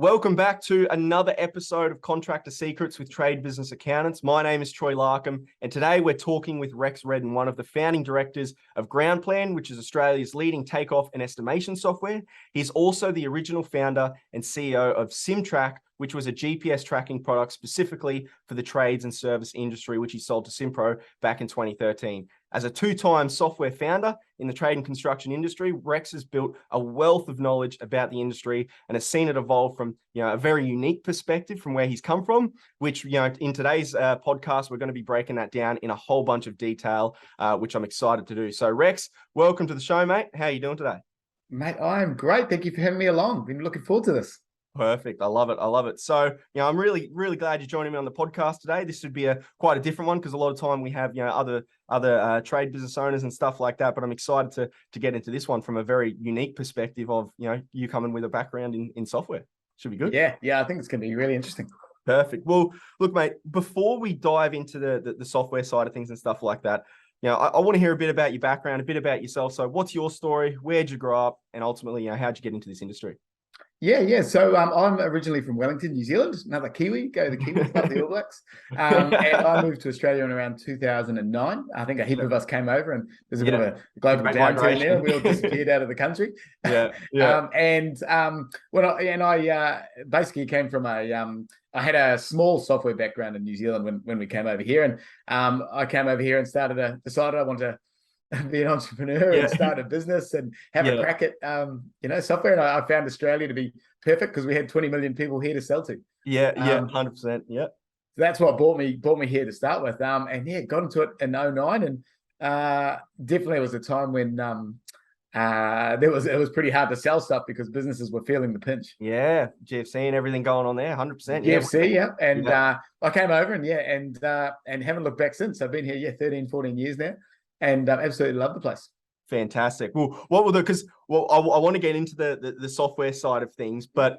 Welcome back to another episode of Contractor Secrets with Trade Business Accountants. My name is Troy Larkham, and today we're talking with Rex Redden, one of the founding directors of Groundplan, which is Australia's leading takeoff and estimation software. He's also the original founder and CEO of simTRAC, which was a GPS tracking product specifically for the trades and service industry, which he sold to Simpro back in 2013. As a two-time software founder in the trade and construction industry, Rex has built a wealth of knowledge about the industry and has seen it evolve from a very unique perspective from where he's come from, which in today's podcast, we're going to be breaking that down in a whole bunch of detail, which I'm excited to do. So Rex, welcome to the show, mate. How are you doing today? Mate, I am great. Thank you for having me along. Been looking forward to this. Perfect. I love it. I love it. So, I'm really glad you're joining me on the podcast today. This would be quite a different one because a lot of time we have, other trade business owners and stuff like that. But I'm excited to get into this one from a very unique perspective of, you coming with a background in software. Should be good. Yeah. I think it's going to be really interesting. Perfect. Well, look, mate, before we dive into the software side of things and stuff like that, I want to hear a bit about your background, a bit about yourself. So what's your story? Where'd you grow up? And ultimately, how'd you get into this industry? Yeah. So I'm originally from Wellington, New Zealand. Another Kiwi. Go the Kiwis, love the All Blacks. And I moved to Australia in around 2009. I think a heap of us came over, and there's a bit of a global downturn there. And we all disappeared out of the country. Yeah. I basically came from I had a small software background in New Zealand when we came over here, and I came over here and decided I wanted to be an entrepreneur and start a business and have a crack at software. And I found Australia to be perfect because we had 20 million people here to sell to. 100%. Yeah. So that's what brought me here to start with. Got into it in 2009, and definitely was a time when it was pretty hard to sell stuff because businesses were feeling the pinch. Yeah, GFC and everything going on there, 100%. GFC, yeah. And I came over and haven't looked back since. I've been here 13, 14 years now. And absolutely love the place. Fantastic. Well, I want to get into the software side of things, but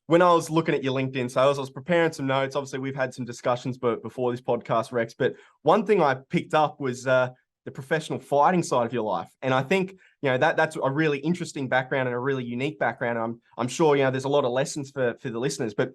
when I was looking at your LinkedIn sales, I was preparing some notes. Obviously, we've had some discussions before this podcast, Rex, but one thing I picked up was the professional fighting side of your life. And I think, that's a really interesting background and a really unique background. And I'm sure, there's a lot of lessons for the listeners, but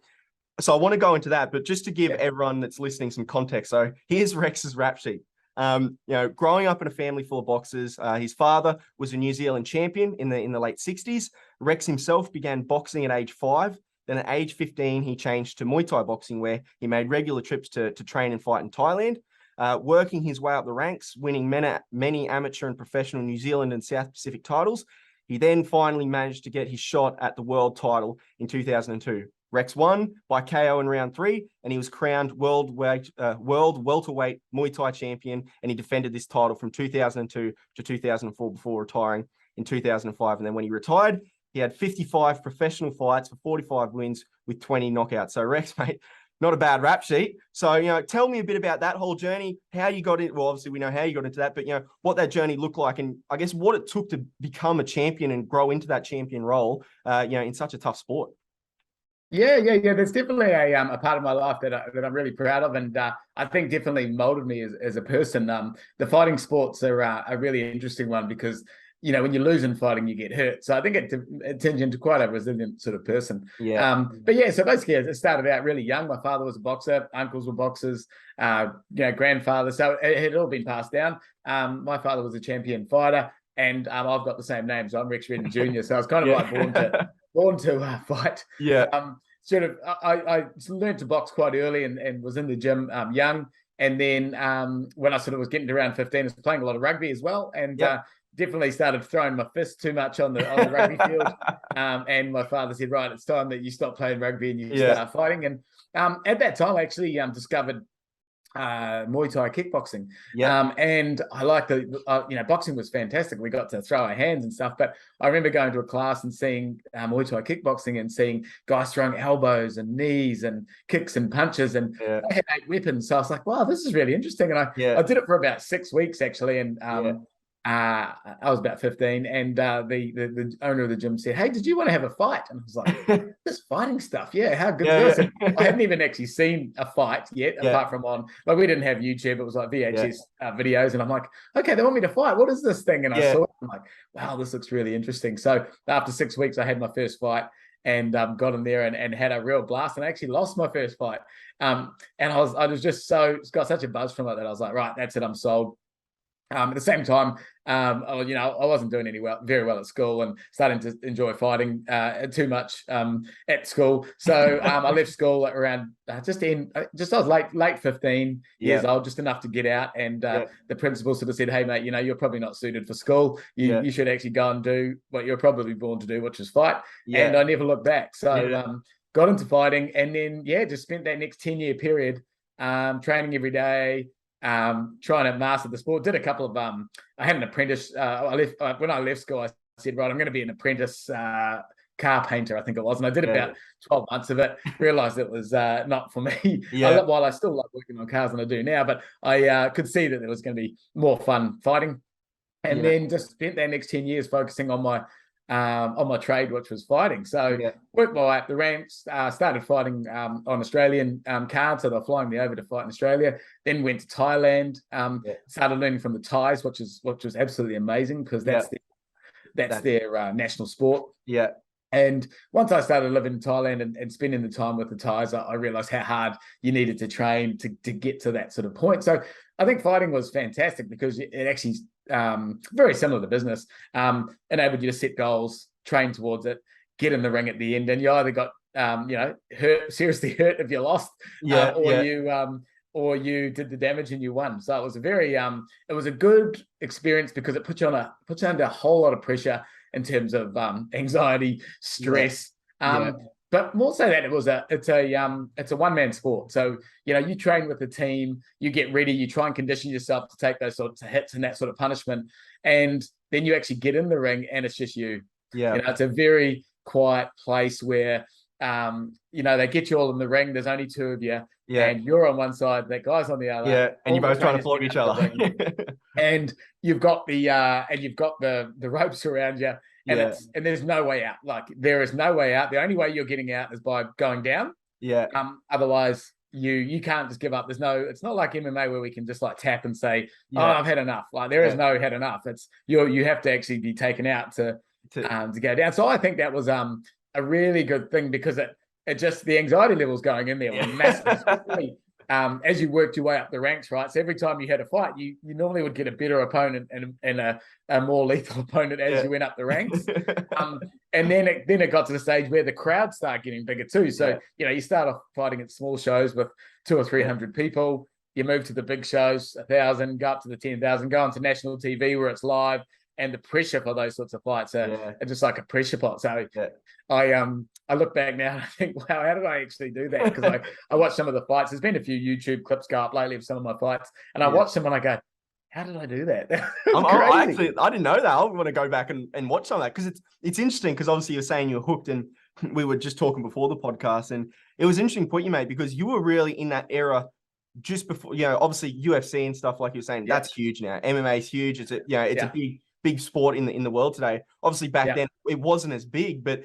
so I want to go into that, but just to give everyone that's listening some context. So here's Rex's rap sheet. Growing up in a family full of boxers, his father was a New Zealand champion in the late 60s. Rex himself began boxing at age 5. Then at age 15, he changed to Muay Thai boxing, where he made regular trips to train and fight in Thailand, working his way up the ranks, winning many amateur and professional New Zealand and South Pacific titles. He then finally managed to get his shot at the world title in 2002. Rex won by KO in round 3, and he was crowned world welterweight Muay Thai champion, and he defended this title from 2002 to 2004 before retiring in 2005. And then when he retired, he had 55 professional fights for 45 wins with 20 knockouts. So Rex, mate, not a bad rap sheet. So, tell me a bit about that whole journey, how you got it. Well, obviously we know how you got into that, but what that journey looked like, and I guess what it took to become a champion and grow into that champion role, in such a tough sport. Yeah. There's definitely a part of my life that I'm really proud of, and I think definitely molded me as a person. The fighting sports are a really interesting one because when you lose in fighting, you get hurt. So I think it turns you into quite a resilient sort of person. Yeah. So basically, it started out really young. My father was a boxer, uncles were boxers, grandfather. So it had all been passed down. My father was a champion fighter, and I've got the same name, so I'm Rex Redden Jr. So I was kind of like born to fight. Yeah. I learned to box quite early and was in the gym young. And then when I sort of was getting to around 15, I was playing a lot of rugby as well. And definitely started throwing my fist too much on the rugby field. And my father said, right, it's time that you stop playing rugby and you start fighting. And at that time, I actually discovered Muay Thai kickboxing. And I liked boxing was fantastic. We got to throw our hands and stuff, but I remember going to a class and seeing Muay Thai kickboxing and seeing guys throwing elbows and knees and kicks and punches, and they had 8 weapons. So I was like, wow, this is really interesting. And I did it for about 6 weeks actually. And I was about 15, and the owner of the gym said, "Hey, did you want to have a fight?" And I was like, "This fighting stuff, how good is this?" I hadn't even actually seen a fight yet, apart from we didn't have YouTube. It was like VHS videos, and I'm like, "Okay, they want me to fight. What is this thing?" And I saw it. I'm like, "Wow, this looks really interesting." So after 6 weeks, I had my first fight, and got in there and had a real blast. And I actually lost my first fight. And I was just got such a buzz from it that I was like, right, that's it, I'm sold. At the same time, I wasn't doing very well at school and starting to enjoy fighting too much at school. So I left school at around I was late 15 years old, just enough to get out. And the principal sort of said, "Hey, mate, you're probably not suited for school. You should actually go and do what you're probably born to do, which is fight." And I never looked back. So got into fighting, and then just spent that next 10-year period training every day. Trying to master the sport. Did a couple of I had an apprentice. When I left school, I said, right, I'm going to be an apprentice car painter, I think it was, and I did about 12 months of it. Realized it was not for me. While I still like working on cars than I do now, but I could see that there was going to be more fun fighting, and then just spent that next 10 years focusing on my trade, which was fighting. So worked my way up the ranks, started fighting on Australian cards, so they're flying me over to fight in Australia. Then went to Thailand, started learning from the Thais, which was absolutely amazing, because that's their national sport. And once I started living in Thailand and spending the time with the Thais, I realized how hard you needed to train to get to that sort of point. So I think fighting was fantastic, because it actually very similar to business, enabled you to set goals, train towards it, get in the ring at the end, and you either got seriously hurt if you lost, or you did the damage and you won. So it was it was a good experience, because it puts you under a whole lot of pressure in terms of anxiety, stress. But more so that it's a one-man sport. So, you train with the team, you get ready, you try and condition yourself to take those sorts of hits and that sort of punishment. And then you actually get in the ring and it's just you. It's a very quiet place where, they get you all in the ring. There's only two of you. And you're on one side, that guy's on the other. And you're both trying to flog each other. And you've got the ropes around you. And there's no way out. Like, there is no way out. The only way you're getting out is by going down. Otherwise you can't just give up. It's not like MMA where we can just like tap and say, "Oh, I've had enough." Like, there is no had enough. It's you have to actually be taken out to go down. So I think that was a really good thing, because it just, the anxiety levels going in there were massive, especially as you worked your way up the ranks, right? So every time you had a fight, you normally would get a better opponent and a more lethal opponent as you went up the ranks. And then it got to the stage where the crowds start getting bigger too. So you start off fighting at small shows with 200 or 300 people. You move to the big shows, 1,000, go up to the 10,000, go onto national TV where it's live. And the pressure for those sorts of fights are just like a pressure pot. So I look back now and I think, wow, how did I actually do that? Because I watched some of the fights. There's been a few YouTube clips go up lately of some of my fights, and I watch them and I go, how did I do that? I didn't know that. I want to go back and watch some of that, because it's interesting, because obviously you're saying you're hooked, and we were just talking before the podcast, and it was an interesting point you made, because you were really in that era just before, obviously UFC and stuff, like you're saying, that's huge now. MMA is huge. It's a big sport in the world today. Obviously back then it wasn't as big, but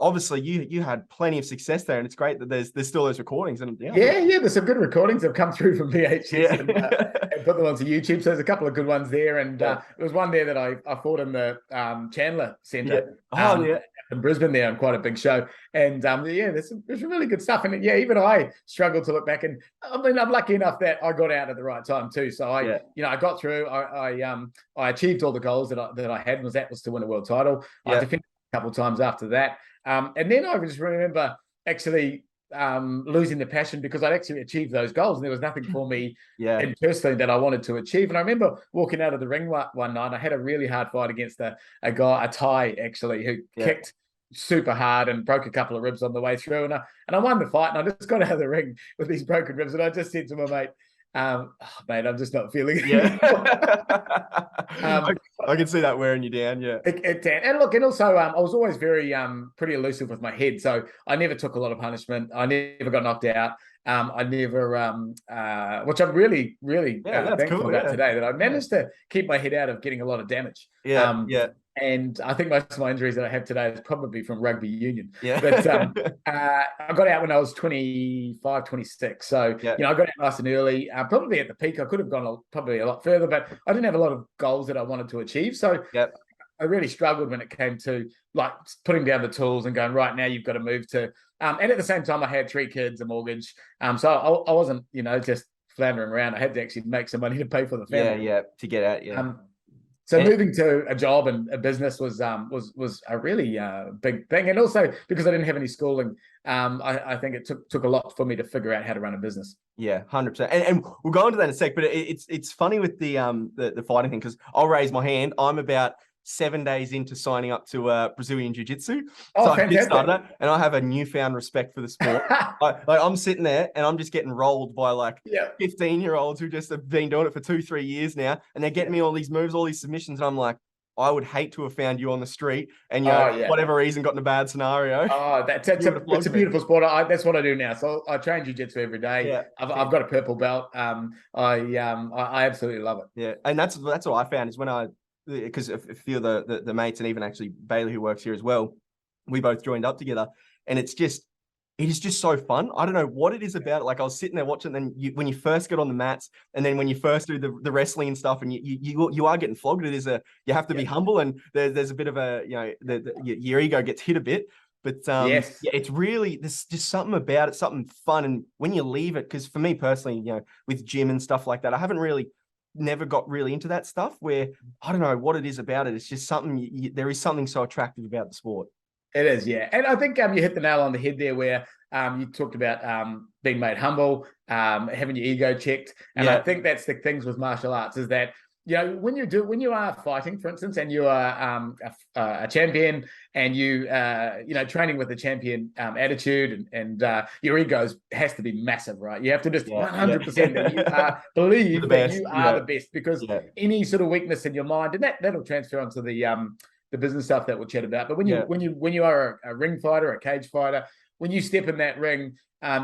obviously you had plenty of success there, and it's great that there's still those recordings. And there's some good recordings that have come through from VHS and put them onto YouTube. So there's a couple of good ones there, and there was one there that I fought in the Chandler Centre in Brisbane there on quite a big show, and there's some really good stuff. And even I struggled to look back, and I mean, I'm lucky enough that I got out at the right time too. So I got through. I achieved all the goals that I had, was to win a world title. I defended a couple of times after that, and then I just remember actually losing the passion, because I'd actually achieved those goals, and there was nothing for me in personally that I wanted to achieve. And I remember walking out of the ring one night. I had a really hard fight against a Thai actually, who kicked super hard and broke a couple of ribs on the way through, and I won the fight, and I just got out of the ring with these broken ribs, and I just said to my mate, mate, I'm just not feeling it. I can see that wearing you down. And look, and also I was always very pretty elusive with my head, so I never took a lot of punishment. I never got knocked out. I never which I'm really thankful about today, that I managed to keep my head out of getting a lot of damage. And I think most of my injuries that I have today is probably from rugby union. But I got out when I was 25, 26. So, I got out nice and early, probably at the peak. I could have gone probably a lot further, but I didn't have a lot of goals that I wanted to achieve. So I really struggled when it came to like putting down the tools and going, right, now you've got to move to, and at the same time I had 3 kids, a mortgage. So I wasn't, just floundering around. I had to actually make some money to pay for the family. Yeah, to get out. Yeah. So moving to a job and a business was a really big thing, and also because I didn't have any schooling, I think it took a lot for me to figure out how to run a business. Yeah, 100%. And we'll go into that in a sec. But it's funny with the fighting thing, because I'll raise my hand. I'm about 7 days into signing up to Brazilian Jiu-Jitsu. Oh, so fantastic. I started that, and I have a newfound respect for the sport. I'm sitting there and I'm just getting rolled by 15-year-olds who just have been doing it for 2-3 years now, and they're getting me all these moves, all these submissions, and I'm like, I would hate to have found you on the street and whatever reason got in a bad scenario. Oh, it's a beautiful sport. That's what I do now. So I train jiu-jitsu every day. Yeah. I've got a purple belt. I absolutely love it. Yeah, and that's what I found is because a few of the mates, and even actually Bailey, who works here as well, we both joined up together, and it is just so fun. I don't know what it is about it. Like, I was sitting there watching, and then when you first get on the mats, and then when you first do the wrestling and stuff, and you are getting flogged. You have to be humble, and there's a bit of your ego gets hit a bit. But it's really, there's just something about it, something fun. And when you leave it, because for me personally, with gym and stuff like that, I haven't never got really into that stuff, where I don't know what it is about it. It's just something, there is something so attractive about the sport. It is, yeah. And I think you hit the nail on the head there, where you talked about being made humble, having your ego checked. And I think that's the things with martial arts, is that when you are fighting, for instance, and you are a champion, and you training with a champion attitude, and your ego has to be massive, right? You have to just 100% that you believe that you are the best, because any sort of weakness in your mind, and that'll transfer onto the business stuff that we'll chat about. But when you are a ring fighter, a cage fighter, when you step in that ring,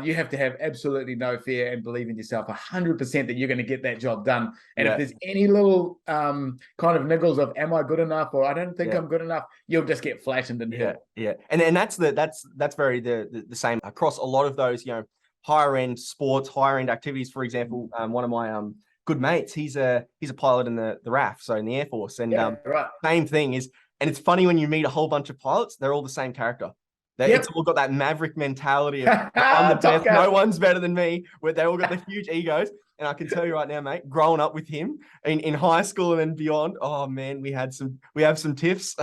you have to have absolutely no fear and believe in yourself 100% that you're going to get that job done. And if there's any little kind of niggles of, am I good enough, or I don't think I'm good enough, you'll just get flattened and hit. Yeah. And that's very the same across a lot of those, higher end sports, higher end activities. For example, one of my good mates, he's a pilot in the RAF, so in the Air Force. And same thing is, and it's funny when you meet a whole bunch of pilots, they're all the same character. It's all got that maverick mentality of, I'm the best, no one's better than me, where they all got the huge egos. And I can tell you right now, mate, growing up with him in high school and then beyond, oh man, we have some tiffs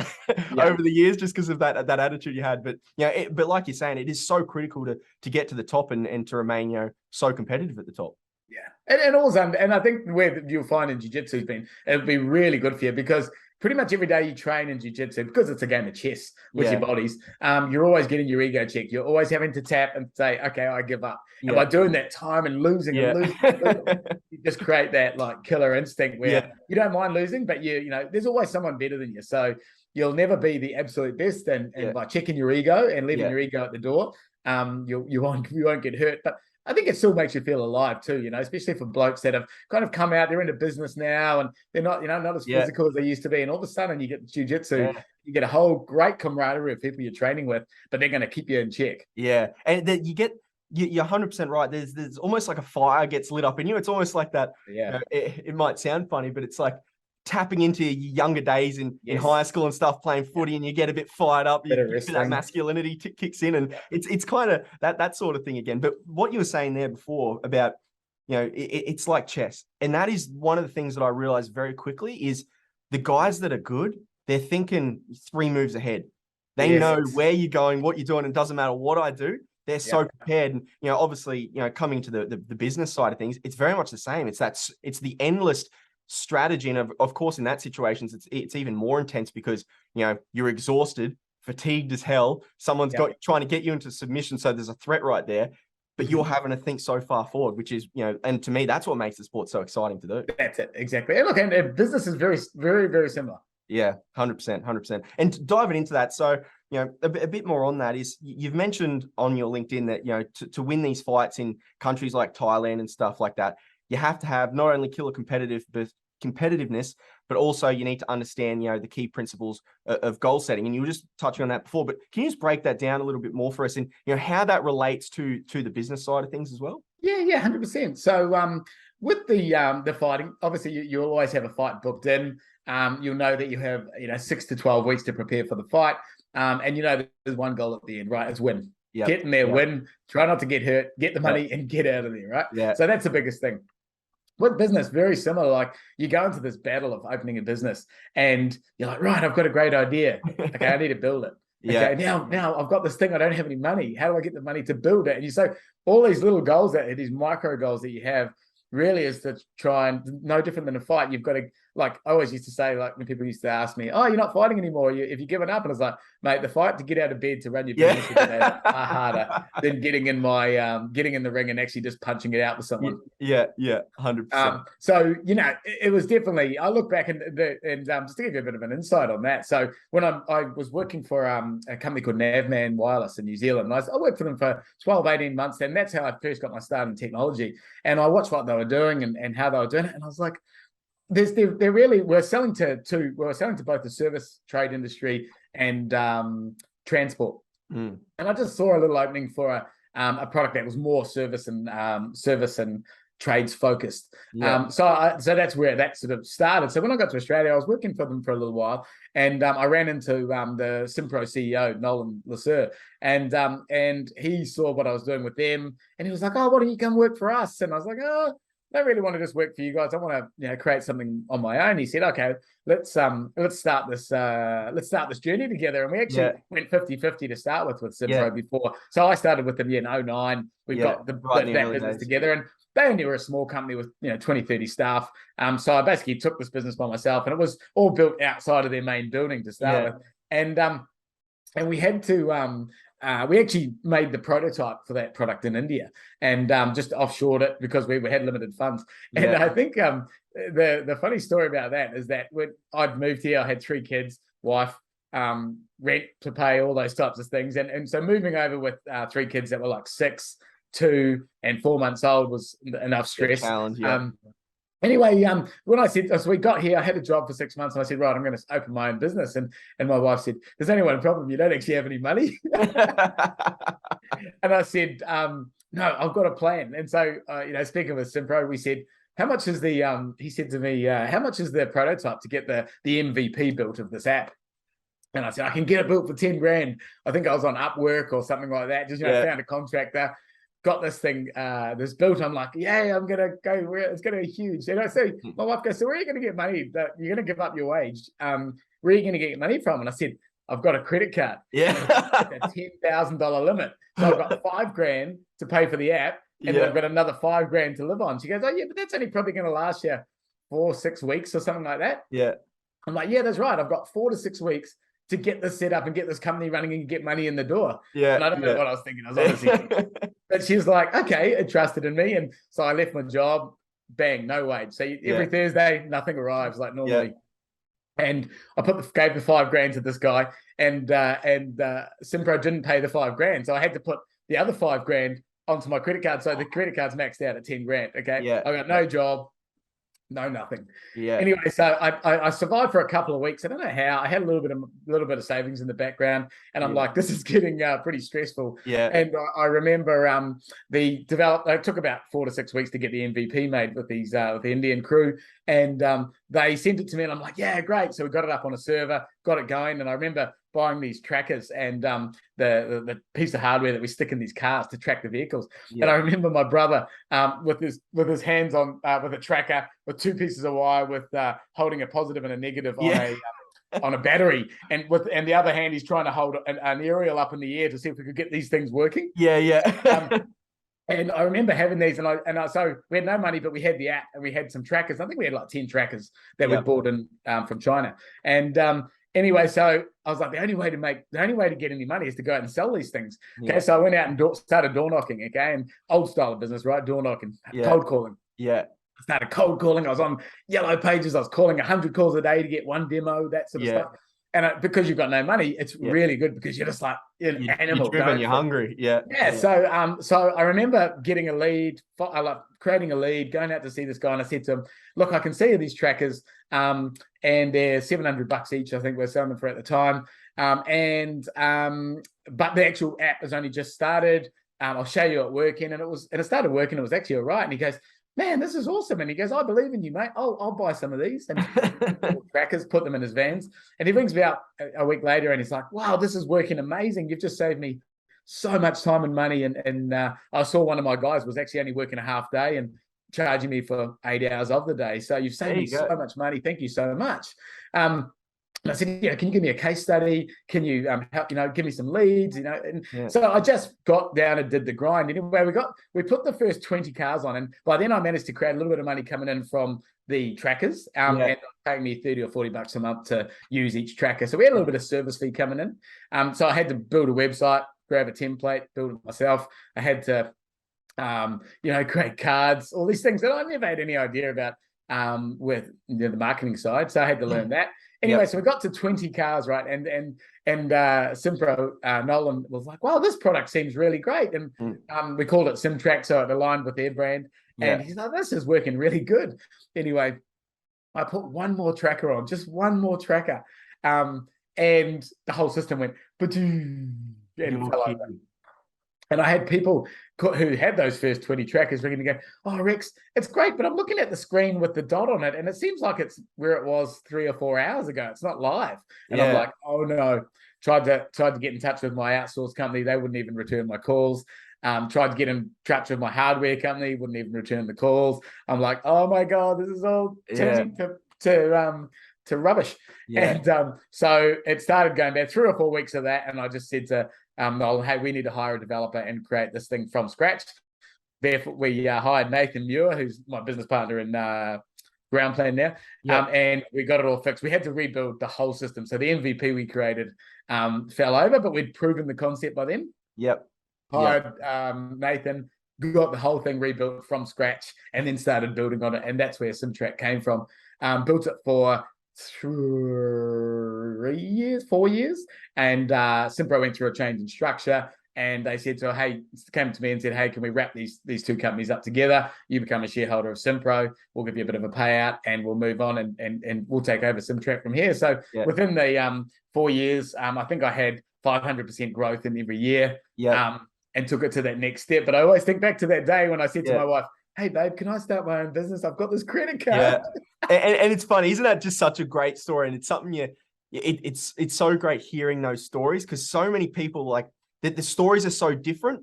over the years just because of that attitude you had. But but like you're saying, it is so critical to get to the top and to remain so competitive at the top. Yeah, and also, and I think where you'll find in jiu-jitsu it'll be really good for you, because pretty much every day you train in jiu-jitsu, because it's a game of chess with your bodies. You're always getting your ego checked. You're always having to tap and say, okay, I give up. And by doing that time and losing, you just create that killer instinct where you don't mind losing, but there's always someone better than you. So you'll never be the absolute best. And by checking your ego and leaving your ego at the door, you won't get hurt. But I think it still makes you feel alive too, especially for blokes that have kind of come out, they're into business now, and they're not, not as physical as they used to be. And all of a sudden you get jiu-jitsu, you get a whole great camaraderie of people you're training with, but they're going to keep you in check. Yeah. And then you're 100% right. There's almost like a fire gets lit up in you. It's almost like that. Yeah. It might sound funny, but it's like tapping into your younger days in high school and stuff, playing footy, and you get a bit fired up. That masculinity kicks in, and it's kind of that sort of thing again. But what you were saying there before about, it's like chess. And that is one of the things that I realized very quickly is the guys that are good, they're thinking 3 moves ahead. They know where you're going, what you're doing. It doesn't matter what I do. They're so prepared. And, obviously, coming to the business side of things, it's very much the same. It's the endless strategy, and of course in that situation it's even more intense, because you're exhausted, fatigued as hell, someone's trying to get you into submission, so there's a threat right there, but you're having to think so far forward, which is and to me that's what makes the sport so exciting to do. That's it, exactly. And look, and business is very, very, very similar. 100%. And diving into that, so a bit more on that is, you've mentioned on your LinkedIn that to win these fights in countries like Thailand and stuff like that, you have to have not only killer competitiveness, but also you need to understand, the key principles of goal setting. And you were just touching on that before, but can you just break that down a little bit more for us, and how that relates to the business side of things as well? Yeah, 100%. So with the fighting, obviously you always have a fight booked in. You'll know that you have 6 to 12 weeks to prepare for the fight. And there's one goal at the end, right? It's win. Yep. Get in there, win, try not to get hurt, get the money and get out of there, right? Yeah. So that's the biggest thing. With business, very similar. Like you go into this battle of opening a business and you're like, right, I've got a great idea. Okay, I need to build it. Yeah. Okay, now I've got this thing. I don't have any money. How do I get the money to build it? And you say all these little goals these micro goals that you have really is to try and no different than a fight. You've got to, like I always used to say, like when people used to ask me, oh, you're not fighting anymore. If you're giving up, and I was like, mate, the fight to get out of bed to run your business is far harder than getting in the ring and actually just punching it out with someone. Yeah, 100%. So it was definitely. I look back and just to give you a bit of an insight on that. So when I was working for a company called Navman Wireless in New Zealand, I worked for them for 12, 18 months, and that's how I first got my start in technology. And I watched what they were doing and how they were doing it, and I was like, we're selling to both the service trade industry and transport. And I just saw a little opening for a product that was more service and trades focused. So that's where that sort of started. So when I got to Australia, I was working for them for a little while, and I ran into the simPRO CEO, Nolan Lasser, and he saw what I was doing with them, and he was like, "Oh, why don't you come work for us?" And I was like, "Oh, I don't really want to just work for you guys. I want to, create something on my own." He said, "Okay, let's start this journey together." And we actually went 50-50 to start with simPRO before. So I started with them in 2009. We got that business together, and they only were a small company with 20, 30 staff. So I basically took this business by myself, and it was all built outside of their main building to start with. And we had to we actually made the prototype for that product in India and just offshored it because we had limited funds. And I think the funny story about that is that when I'd moved here, I had 3 kids, wife, rent to pay, all those types of things. And so moving over with 3 kids that were like 6, 2, and 4 months old was enough stress. Challenge, Anyway, when I said, so we got here, I had a job for 6 months, and I said, right, I'm going to open my own business. And my wife said, there's only one problem. You don't actually have any money. And I said, no, I've got a plan. And so, speaking with simPRO, we said, how much is he said to me, how much is the prototype to get the MVP built of this app? And I said, I can get it built for 10 grand. I think I was on Upwork or something like that. Just, found a contractor. Got this thing, this built. I'm like, I'm gonna go. It's gonna be huge. And I say, my wife goes, so where are you gonna get money? That you're gonna give up your wage? Where are you gonna get your money from? And I said, I've got a credit card. It's a $10,000 limit. So I've got 5 grand to pay for the app, and then I've got another 5 grand to live on. She goes, oh yeah, but that's only probably gonna last you 4 or 6 weeks or something like that. I'm like, that's right. I've got 4 to 6 weeks to get this set up and get this company running and get money in the door. And I don't know what I was thinking. I was honestly, but she was like, okay, it trusted in me. And so I left my job, bang, no wage. So every Thursday, nothing arrives like normally. And I gave the 5 grand to this guy, and simPRO didn't pay the 5 grand. So I had to put the other 5 grand onto my credit card. So the credit card's maxed out at 10 grand. Okay. I got no job. No, nothing. Anyway, so I survived for a couple of weeks. I don't know how. I had a little bit of savings in the background, and I'm like, this is getting pretty stressful. And I remember it took about 4 to 6 weeks to get the MVP made with with the Indian crew, and they sent it to me, and I'm like, great. So we got it up on a server, got it going, and I remember buying these trackers and the piece of hardware that we stick in these cars to track the vehicles. And I remember my brother with his hands on with a tracker with 2 pieces of wire with holding a positive and a negative on a battery, and the other hand he's trying to hold an aerial up in the air to see if we could get these things working. And I remember having these, and so we had no money, but we had the app and we had some trackers. I think we had like 10 trackers that we bought in from China. And anyway, so I was like, the only way to get any money is to go out and sell these things. Okay, so I went out and started door knocking. Okay, and old style of business, right? Door knocking, cold calling. I started cold calling. I was on Yellow Pages. I was calling 100 calls a day to get one demo, that sort of stuff. And because you've got no money, it's really good because you're just like an animal. You're driven, you're hungry. So I remember getting a lead, creating a lead, going out to see this guy, and I said to him, look, I can see these trackers, and they're $700 each, I think we're selling them for at the time. But the actual app has only just started. I'll show you it working. And it started working. It was actually all right. And he goes, man, this is awesome. And he goes, I believe in you, mate. I'll buy some of these. And trackers, put them in his vans. And he rings me up a week later and he's like, wow, this is working amazing. You've just saved me so much time and money. And I saw one of my guys was actually only working a half day and charging me for 8 hours of the day. So you've saved me so much money. Thank you so much. And I said, can you give me a case study? Can you help, give me some leads, And so I just got down and did the grind. Anyway, we put the first 20 cars on. And by then I managed to create a little bit of money coming in from the trackers and paying me 30 or 40 bucks a month to use each tracker. So we had a little bit of service fee coming in. So I had to build a website, grab a template, build it myself. I had to, create cards, all these things that I never had any idea about with the marketing side. So I had to learn that. Anyway, so we got to 20 cars, right? And simPro, Nolan was like, wow, this product seems really great. And we called it simTRAC, so it aligned with their brand. And he's like, this is working really good. Anyway, I put one more tracker on, just one more tracker. And the whole system went, and fell over. And I had people who had those first 20 trackers ringing to go, oh, Rex, it's great, but I'm looking at the screen with the dot on it, and it seems like it's where it was 3 or 4 hours ago. It's not live. And I'm like, oh, no. Tried to get in touch with my outsourced company. They wouldn't even return my calls. Tried to get in touch with my hardware company. Wouldn't even return the calls. I'm like, oh, my God, this is all turning to rubbish. And so it started going bad. 3 or 4 weeks of that, and I just said to hey, we need to hire a developer and create this thing from scratch. Therefore, we hired Nathan Muir, who's my business partner in Groundplan now, and we got it all fixed. We had to rebuild the whole system. So the MVP we created fell over, but we'd proven the concept by then. Hired Nathan, got the whole thing rebuilt from scratch, and then started building on it. And that's where simTRAC came from. Built it for 4 years, and simPro went through a change in structure, and they said came to me and said, hey, can we wrap these two companies up together? You become a shareholder of simPro, we'll give you a bit of a payout, and we'll move on and we'll take over simTRAC from here. So within the 4 years, I think I had 500% growth in every year, and took it to that next step. But I always think back to that day when I said to my wife, hey, babe, can I start my own business? I've got this credit card. And it's funny, isn't that just such a great story? And it's something it's so great hearing those stories, because so many people, like, the stories are so different,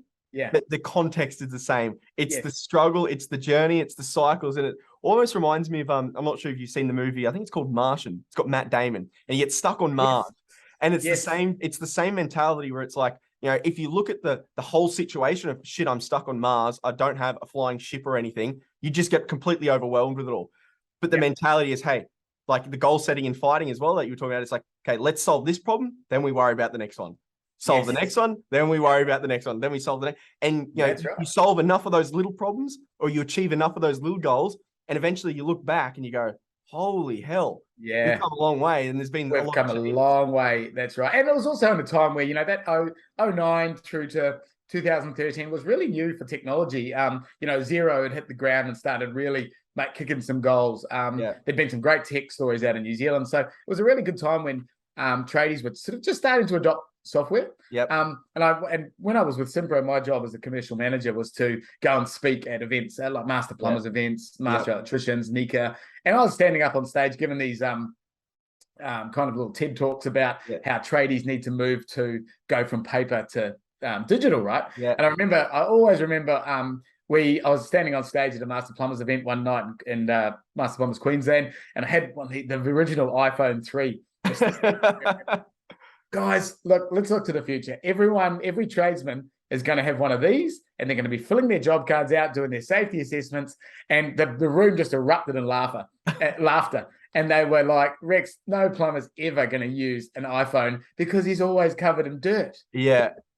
but the context is the same. It's the struggle, it's the journey, it's the cycles. And it almost reminds me of, I'm not sure if you've seen the movie, I think it's called Martian. It's got Matt Damon, and he gets stuck on Mars. And it's the same mentality where it's like, if you look at the whole situation of, shit, I'm stuck on Mars, I don't have a flying ship or anything, you just get completely overwhelmed with it all. But the mentality is, hey, like the goal setting and fighting as well that you were talking about, it's like, okay, let's solve this problem, then we worry about the next one. Solve the next one, then we worry about the next one, then we solve the next. And you solve enough of those little problems, or you achieve enough of those little goals, and eventually you look back and you go, holy hell, we've come a long way, and we've come a long way. That's right. And it was also in a time where that 09 through to 2013 was really new for technology. Xero had hit the ground and started really kicking some goals. There'd been some great tech stories out in New Zealand, so it was a really good time when tradies were sort of just starting to adopt software. And when I was with simPro, my job as a commercial manager was to go and speak at events, like Master Plumbers events, Master Electricians, NICA, and I was standing up on stage giving these kind of little TED talks about how tradies need to move to go from paper to digital, right? And I always remember I was standing on stage at a Master Plumbers event one night in Master Plumbers Queensland, and I had the original iPhone 3. Guys, look, let's look to the future. Every tradesman is going to have one of these, and they're going to be filling their job cards out, doing their safety assessments, and the room just erupted in laughter. And they were like, Rex, no plumber's ever going to use an iPhone because he's always covered in dirt.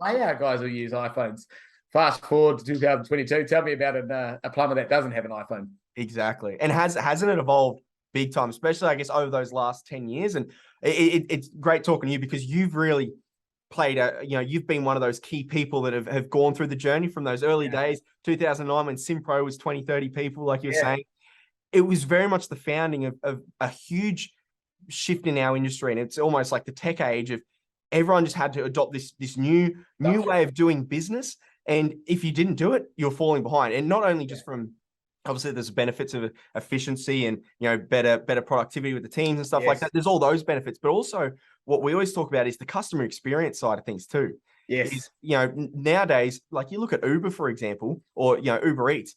Our guys will use iPhones. Fast forward to 2022. Tell me about a plumber that doesn't have an iPhone. Exactly. And hasn't it evolved big time, especially, I guess, over those last 10 years? And it's great talking to you, because you've really played you've been one of those key people that have gone through the journey from those early days, 2009, when simPro was 20, 30 people, like you're saying. It was very much the founding of a huge shift in our industry. And it's almost like the tech age of everyone just had to adopt this new way of doing business. And if you didn't do it, you're falling behind. And not only just from Obviously, there's benefits of efficiency and, you know, better productivity with the teams and stuff like Yes. that. There's all those benefits, but also what we always talk about is the customer experience side of things too. Yes. Is, you know, nowadays, like you look at Uber, for example, or, you know, Uber Eats.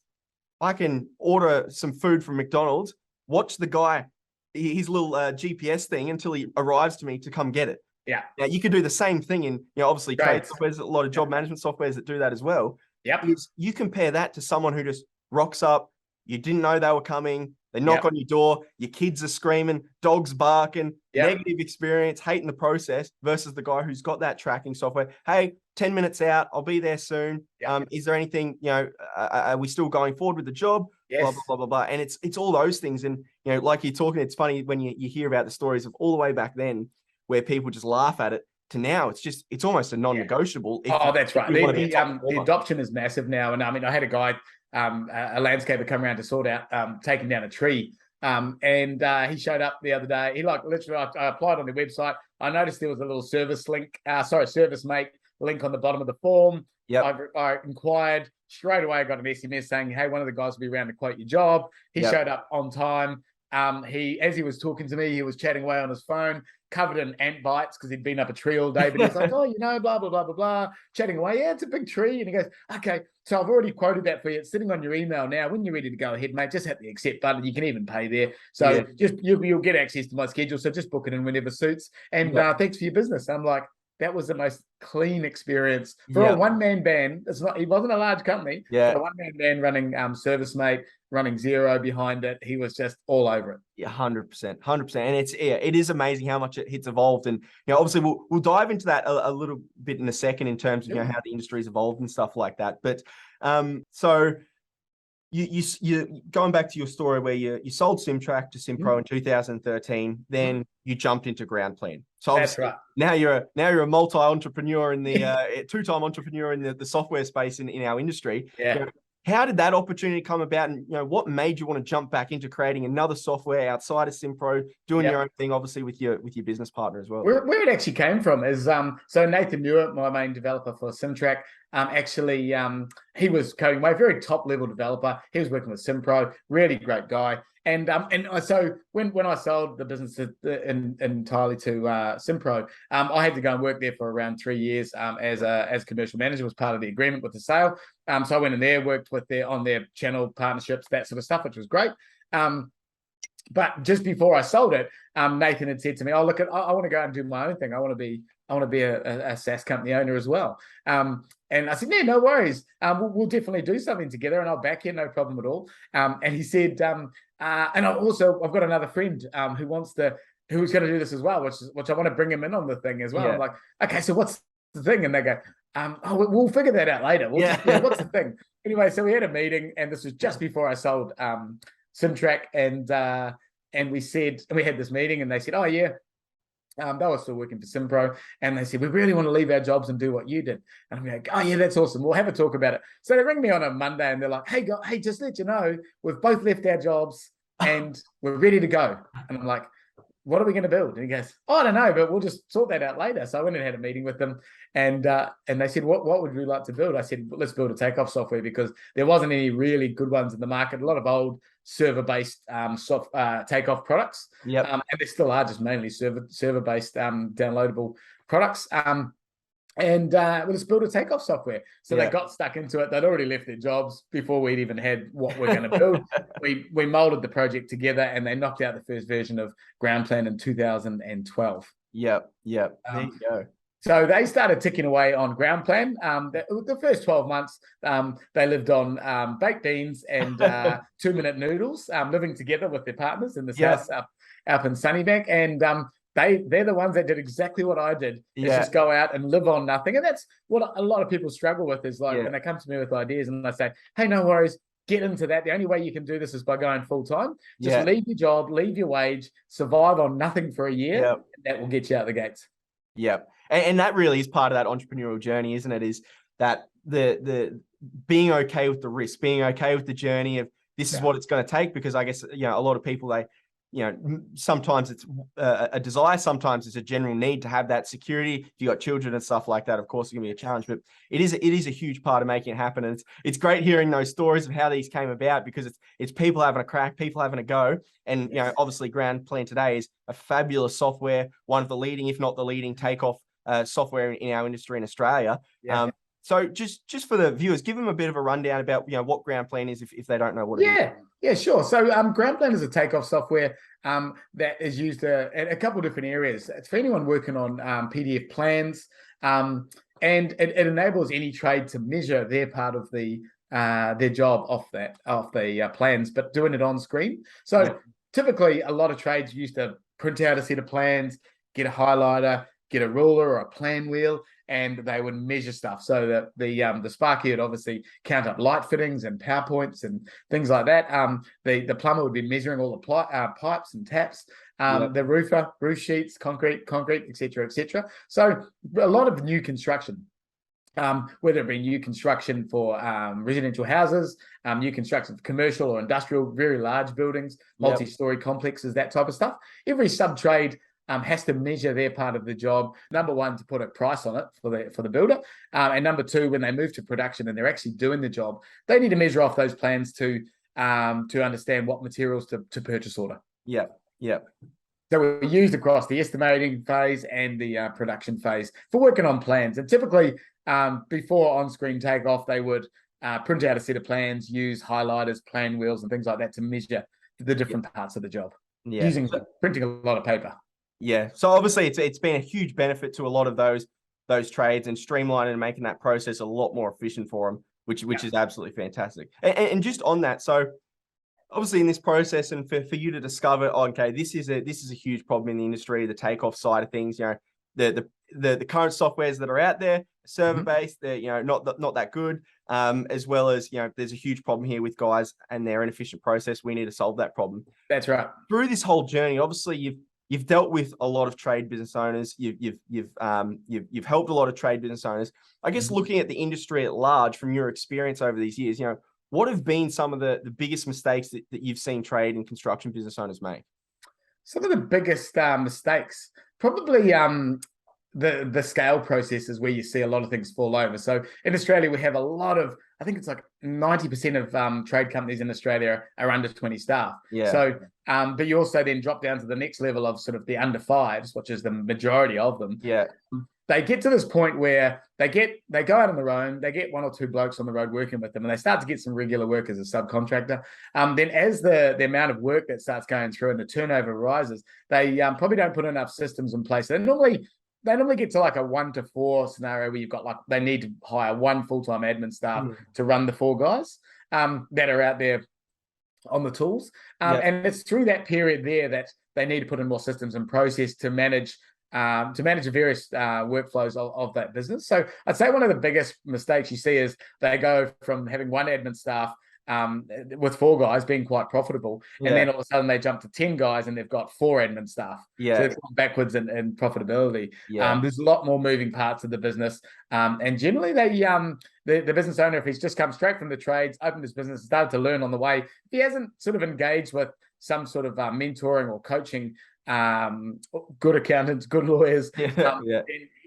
I can order some food from McDonald's, watch the guy, his little GPS thing until he arrives to me to come get it. Yeah. Now, you could do the same thing in, you know, obviously trade software, there's a lot of job management softwares that do that as well. Yep. Is you compare that to someone who just rocks up, you didn't know they were coming, they knock on your door, your kids are screaming, dogs barking, negative experience, hating the process, versus the guy who's got that tracking software. Hey, 10 minutes out, I'll be there soon. Is there anything, you know, are we still going forward with the job? Yes. Blah, blah, blah, blah, blah. And it's all those things. And, you know, like you're talking, it's funny when you hear about the stories of all the way back then where people just laugh at it to now. It's almost a non-negotiable. That's right. The adoption is massive now. And I mean, I had a guy, a landscaper, come around to sort out taking down a tree. And he showed up the other day. He literally, I applied on their website. I noticed there was a little service mate link on the bottom of the form. I inquired straight away. I got an SMS saying, "Hey, one of the guys will be around to quote your job." He showed up on time. As he was talking to me, he was chatting away on his phone, covered in ant bites because he'd been up a tree all day. But he's like, "Oh, you know, blah blah blah blah blah," chatting away. "Yeah, it's a big tree." And he goes, "Okay, so I've already quoted that for you. It's sitting on your email now. When you're ready to go ahead, mate, just hit the accept button. You can even pay there. So you'll get access to my schedule. So just book it in whenever suits. And thanks for your business." I'm like, that was the most clean experience for a one-man band. He wasn't a large company. But a one-man band running ServiceMate, running Xero behind it. He was just all over it. Yeah, 100%. And it is amazing how much it's evolved. And, you know, obviously we'll dive into that a little bit in a second in terms of, you know, how the industry's evolved and stuff like that. But so you going back to your story where you sold simTRAC to simPro in 2013, then you jumped into Groundplan. So that's right. Now you're a multi-entrepreneur in the two-time entrepreneur in the software space in our industry. Yeah. You know, how did that opportunity come about? And, you know, what made you want to jump back into creating another software outside of simPro, doing your own thing, obviously with your business partner as well? Where it actually came from is so Nathan Newitt, my main developer for simTRAC, he was coding away, very top level developer. He was working with simPro, really great guy. And so when I sold the business entirely to simPro, I had to go and work there for around 3 years as commercial manager. Was part of the agreement with the sale. So I went in there, worked with on their channel partnerships, that sort of stuff, which was great. But just before I sold it, Nathan had said to me, "Oh, look, I want to go and do my own thing. I want to be a SaaS company owner as well." And I said, "Yeah, no worries. We'll definitely do something together, and I'll back you, no problem at all." And he said, and I've got another friend who's going to do this as well, which I want to bring him in on the thing as well. Yeah. I'm like, "Okay, so what's the thing?" And they go, we'll figure that out later. What's the thing? Anyway, so we had a meeting, and this was just before I sold simTRAC, and we had this meeting, and they said, "Oh yeah." They were still working for simPro, and they said, "We really want to leave our jobs and do what you did." And I'm like, "Oh yeah, that's awesome. We'll have a talk about it." So they ring me on a Monday, and they're like, "Hey, just let you know, we've both left our jobs and we're ready to go." And I'm like, "What are we going to build?" And he goes, "Oh, I don't know, but we'll just sort that out later." So I went and had a meeting with them, and they said, "What would we like to build?" I said, "Let's build a takeoff software," because there wasn't any really good ones in the market. A lot of old server-based takeoff products, and they still are just mainly server-based downloadable products. Let's build a takeoff software. So they got stuck into it. They'd already left their jobs before we'd even had what we're going to build. We molded the project together, and they knocked out the first version of Groundplan in 2012. Yep. There you go. So they started ticking away on Groundplan. The first 12 months, they lived on baked beans and 2-minute noodles, living together with their partners in this house up in Sunnybank. And they're the ones that did exactly what I did. Is just go out and live on nothing. And that's what a lot of people struggle with, is like when they come to me with ideas and I say, "Hey, no worries, get into that. The only way you can do this is by going full time. Just leave your job, leave your wage, survive on nothing for a year. And that will get you out the gates." Yep. And that really is part of that entrepreneurial journey, isn't it? Is that the being okay with the risk, being okay with the journey of this is what it's going to take. Because I guess, you know, a lot of people, sometimes it's a desire, sometimes it's a general need to have that security. If you got children and stuff like that, of course, it's going to be a challenge, but it is a huge part of making it happen. And it's great hearing those stories of how these came about, because it's people having a crack, people having a go. And, obviously Groundplan today is a fabulous software, one of the leading, if not the leading takeoff software in our industry in Australia. Yeah. So just for the viewers, give them a bit of a rundown about what Groundplan is if they don't know what it is. Yeah, sure. So Groundplan is a takeoff software that is used in a couple of different areas. It's for anyone working on PDF plans, and it enables any trade to measure their part of their job off the plans, but doing it on screen. So typically, a lot of trades used to print out a set of plans, get a highlighter, get a ruler or a plan wheel, and they would measure stuff. So that the Sparky would obviously count up light fittings and power points and things like that. The plumber would be measuring all the pipes and taps. The roofer, roof sheets, concrete, etc., etc. So a lot of new construction. Whether it be new construction for residential houses, new construction for commercial or industrial, very large buildings, multi-story complexes, that type of stuff. Every sub-trade has to measure their part of the job. Number one, to put a price on it for the builder, and number two, when they move to production and they're actually doing the job, they need to measure off those plans to understand what materials to purchase order. Yeah. So we're used across the estimating phase and the production phase for working on plans. And typically, before on-screen takeoff, they would print out a set of plans, use highlighters, plan wheels, and things like that to measure the different parts of the job, printing a lot of paper. Yeah. So obviously it's been a huge benefit to a lot of those trades, and streamlining and making that process a lot more efficient for them, which is absolutely fantastic. And just on that, so obviously in this process, and for you to discover, okay, this is a huge problem in the industry, the takeoff side of things, the current softwares that are out there, server based, they're not that good, as well as there's a huge problem here with guys and their inefficient process. We need to solve that problem. That's right. Through this whole journey, obviously you've dealt with a lot of trade business owners. You've helped a lot of trade business owners. I guess looking at the industry at large from your experience over these years, what have been some of the biggest mistakes that you've seen trade and construction business owners make? Some of the biggest mistakes, probably the scale process is where you see a lot of things fall over. So in Australia, we have a lot of, I think it's like 90% of trade companies in Australia are under 20 staff. Yeah. So, but you also then drop down to the next level of sort of the under fives, which is the majority of them. Yeah. They get to this point where they go out on their own, they get one or two blokes on the road working with them, and they start to get some regular work as a subcontractor. Then as the amount of work that starts going through and the turnover rises, they probably don't put enough systems in place. They normally get to like a 1 to 4 scenario where you've got like, they need to hire one full-time admin staff to run the 4 guys that are out there on the tools. And it's through that period there that they need to put in more systems and process to manage the various workflows of that business. So I'd say one of the biggest mistakes you see is they go from having one admin staff with 4 guys being quite profitable, and then all of a sudden they jump to 10 guys and they've got 4 admin staff. So they've gone backwards in profitability. There's a lot more moving parts of the business, and generally the business owner, if he's just come straight from the trades, opened his business, started to learn on the way, if he hasn't sort of engaged with some sort of mentoring or coaching, good accountants, good lawyers,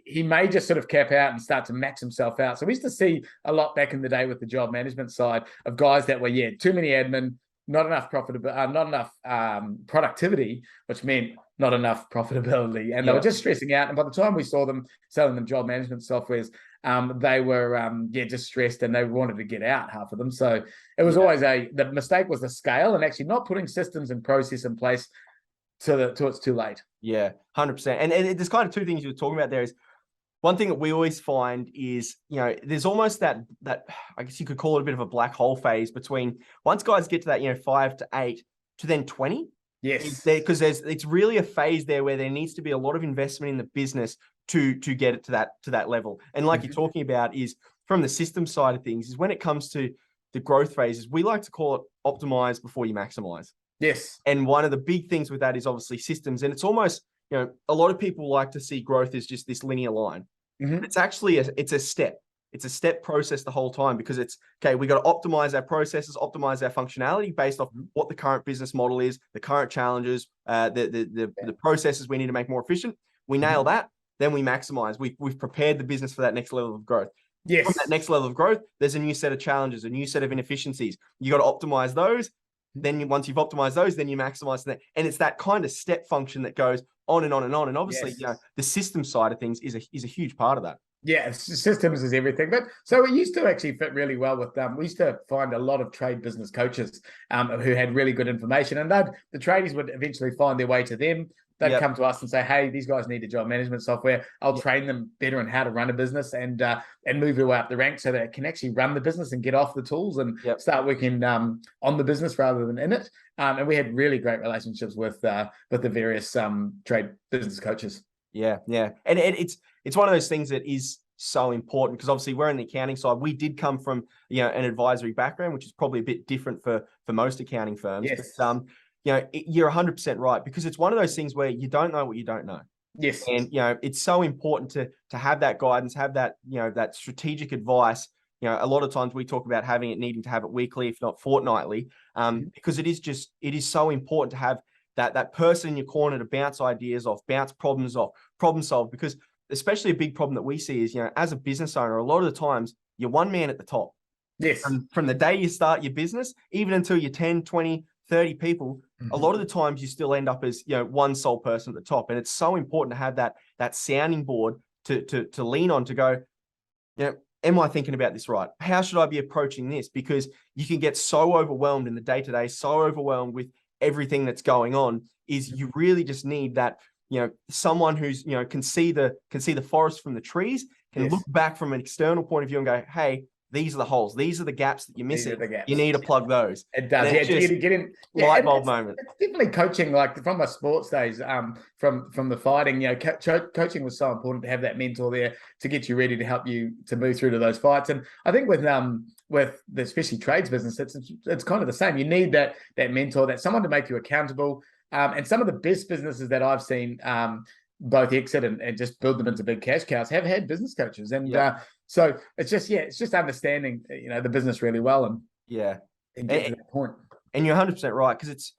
he may just sort of cap out and start to max himself out. So we used to see a lot back in the day with the job management side of guys that were, too many admin, not enough productivity, which meant not enough profitability. And they were just stressing out. And by the time we saw them selling them job management softwares, they were, just stressed, and they wanted to get out, half of them. So it was always the mistake was the scale and actually not putting systems and process in place till it's too late. Yeah, 100%. And there's kind of two things you were talking about there. Is one thing that we always find is, there's almost that I guess you could call it a bit of a black hole phase between once guys get to that, 5 to 8 to then 20. Yes. Because it's really a phase there where there needs to be a lot of investment in the business to get it to that level. And like you're talking about is from the system side of things, is when it comes to the growth phases, we like to call it optimize before you maximize. Yes. And one of the big things with that is obviously systems. And it's almost, a lot of people like to see growth as just this linear line. It's actually it's a step. it's a step process the whole time, because it's okay. We got to optimize our processes, optimize our functionality based off what the current business model is, the current challenges, the processes we need to make more efficient. We nail that, then we maximize. We've prepared the business for that next level of growth. Yes. From that next level of growth, there's a new set of challenges, a new set of inefficiencies. You got to optimize those. Then once you've optimized those, then you maximize that. And it's that kind of step function that goes on and on and on. And obviously, the system side of things is a huge part of that. Yeah, systems is everything. But so it used to actually fit really well with we used to find a lot of trade business coaches who had really good information, and the tradies would eventually find their way to them. They'd come to us and say, hey, these guys need a job management software. I'll train them better on how to run a business and move their way up the ranks so that it can actually run the business and get off the tools and start working on the business rather than in it. And we had really great relationships with the various trade business coaches. Yeah. And it's one of those things that is so important, because obviously we're in the accounting side. We did come from an advisory background, which is probably a bit different for most accounting firms. Yes. But you're 100% right, because it's one of those things where you don't know what you don't know. Yes. And it's so important to have that guidance, have that that strategic advice. A lot of times we talk about needing to have it weekly, if not fortnightly, because it is so important to have that person in your corner to bounce ideas off, bounce problems off, problem solve. Because especially a big problem that we see is, as a business owner, a lot of the times you're one man at the top. Yes. From the day you start your business, even until you're 10, 20, 30 people, a lot of the times you still end up as, one sole person at the top. And it's so important to have that sounding board to lean on, to go, am I thinking about this right? How should I be approaching this? Because you can get so overwhelmed in the day-to-day, so overwhelmed with everything that's going on, is you really just need that, someone who's, can see the forest from the trees, can look back from an external point of view and go, hey, these are the holes. These are the gaps that you're missing. You need to plug those. It does. Yeah, get in. Light bulb moment. It's definitely coaching, like from my sports days, from the fighting, coaching was so important to have that mentor there to get you ready to help you to move through to those fights. And I think with the especially trades business, it's kind of the same. You need that mentor, that someone to make you accountable. And some of the best businesses that I've seen, both exit and just build them into big cash cows, have had business coaches. And so it's just understanding, the business really well and get to that point. And you're 100% right, because it's,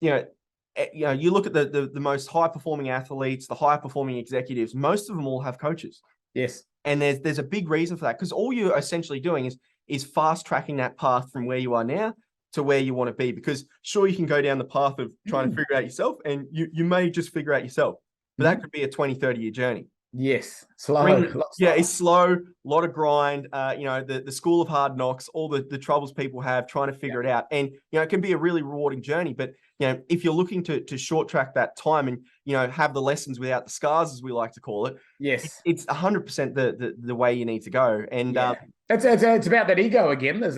you look at the most high performing athletes, the high performing executives, most of them all have coaches. Yes. And there's a big reason for that, because all you're essentially doing is fast tracking that path from where you are now to where you want to be. Because sure, you can go down the path of trying to figure out yourself, and you may just figure out yourself, but that could be a 20, 30-year journey. Yes. Slow. It's slow, a lot of grind, the school of hard knocks, all the troubles people have trying to figure it out. And, it can be a really rewarding journey, but, if you're looking to short track that time and, have the lessons without the scars, as we like to call it. Yes. It's 100% the way you need to go. And it's about that ego again. There's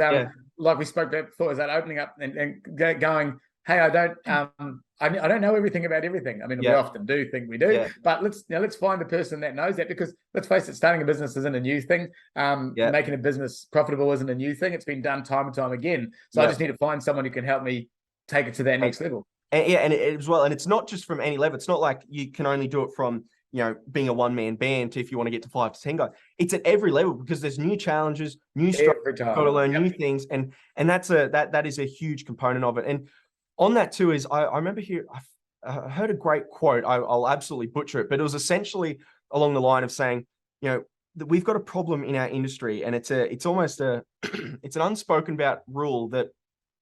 like we spoke about before, is that opening up and going, hey, I don't know everything about everything. I mean, we often do think we do, but let's find the person that knows that, because let's face it, starting a business isn't a new thing. Making a business profitable isn't a new thing. It's been done time and time again. So I just need to find someone who can help me take it to that next level. And it as well. And it's not just from any level. It's not like you can only do it from, being a one-man band to if you want to get to 5 to 10 guys. It's at every level, because there's new challenges, new stuff, you've got to learn new things. And that is a huge component of it. And on that too is, I remember I heard a great quote. I'll absolutely butcher it, but it was essentially along the line of saying, that we've got a problem in our industry, and it's almost it's an unspoken about rule, that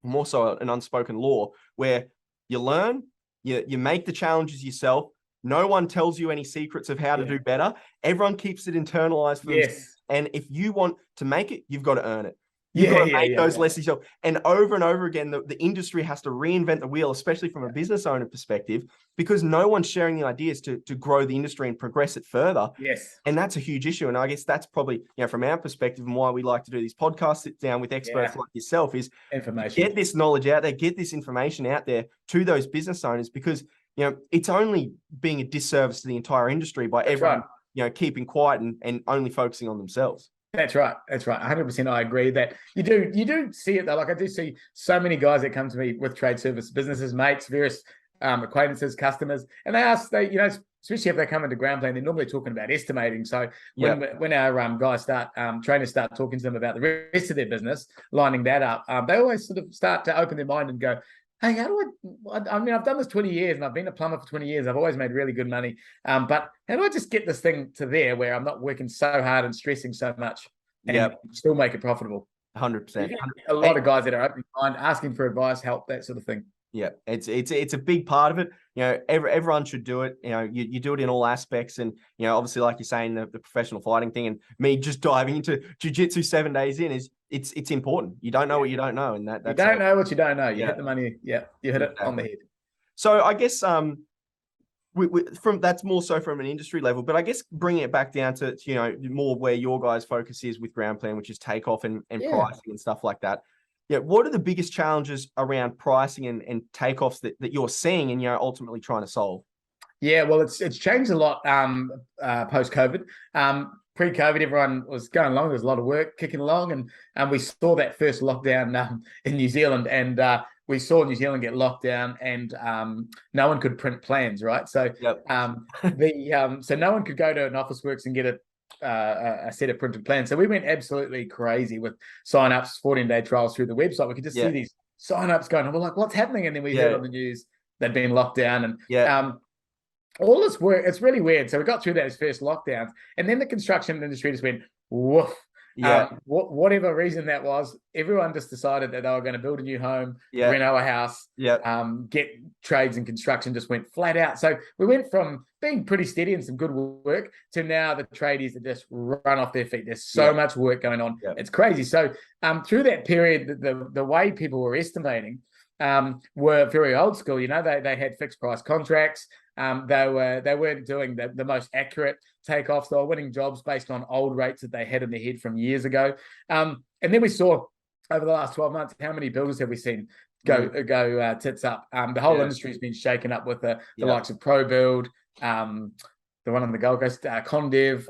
more so an unspoken law, where you learn, you make the challenges yourself. No one tells you any secrets of how to do better. Everyone keeps it internalized for themselves. And if you want to make it, you've got to earn it. You've got to make those lessons yourself. And over and over again, the industry has to reinvent the wheel, especially from a business owner perspective, because no one's sharing the ideas to grow the industry and progress it further. Yes. And that's a huge issue. And I guess that's probably, from our perspective, and why we like to do these podcasts, sit down with experts like yourself, is information. Get this knowledge out there, get this information out there to those business owners, because, it's only being a disservice to the entire industry by everyone, keeping quiet and only focusing on themselves. That's right. 100%. I agree that you do see it though. Like I do see so many guys that come to me with trade service businesses, mates, various acquaintances, customers, and they especially if they come into Groundplan, they're normally talking about estimating. So when our guys trainers start talking to them about the rest of their business, lining that up, they always sort of start to open their mind and go, hey, how do I mean, I've done this 20 years and I've been a plumber for 20 years. I've always made really good money. But how do I just get this thing to there where I'm not working so hard and stressing so much and still make it profitable? 100%. A lot of guys that are opening mind, asking for advice, help, that sort of thing. Yeah, it's a big part of it. You know, everyone should do it. You know, you do it in all aspects, and you know, obviously, like you're saying, the professional fighting thing, and me just diving into jiu-jitsu 7 days in is it's important. You don't know what you don't know, and that's you don't know what you don't know. You hit the money. Yeah, you hit it on the head. So I guess from that's more so from an industry level, but I guess bringing it back down to you know more where your guys' focus is with Groundplan, which is takeoff and pricing and stuff like that. Yeah, what are the biggest challenges around pricing and takeoffs that you're seeing and you're ultimately trying to solve? Yeah, well, it's changed a lot post-COVID. Pre-COVID, everyone was going along. There was a lot of work kicking along, and we saw that first lockdown in New Zealand, and we saw New Zealand get locked down, and no one could print plans, right? So, so no one could go to an Officeworks and get a set of printed plans. So we went absolutely crazy with sign-ups, 14-day trials through the website. We could just see these sign-ups going, we're like, what's happening? And then we heard on the news they'd been locked down, and all this work, it's really weird. So we got through those first lockdowns, and then the construction industry just went woof. Whatever reason that was, everyone just decided that they were going to build a new home, reno a house, get trades and construction just went flat out. So we went from being pretty steady and some good work to now the tradies that just run off their feet. There's so much work going on. It's crazy. So through that period, the way people were estimating were very old school. You know, they had fixed price contracts. They weren't doing the most accurate takeoffs. They were winning jobs based on old rates that they had in their head from years ago. And then we saw over the last 12 months, how many builders have we seen go tits up? The whole industry has been shaken up with the likes of ProBuild, the one on the Gold Coast, Condev,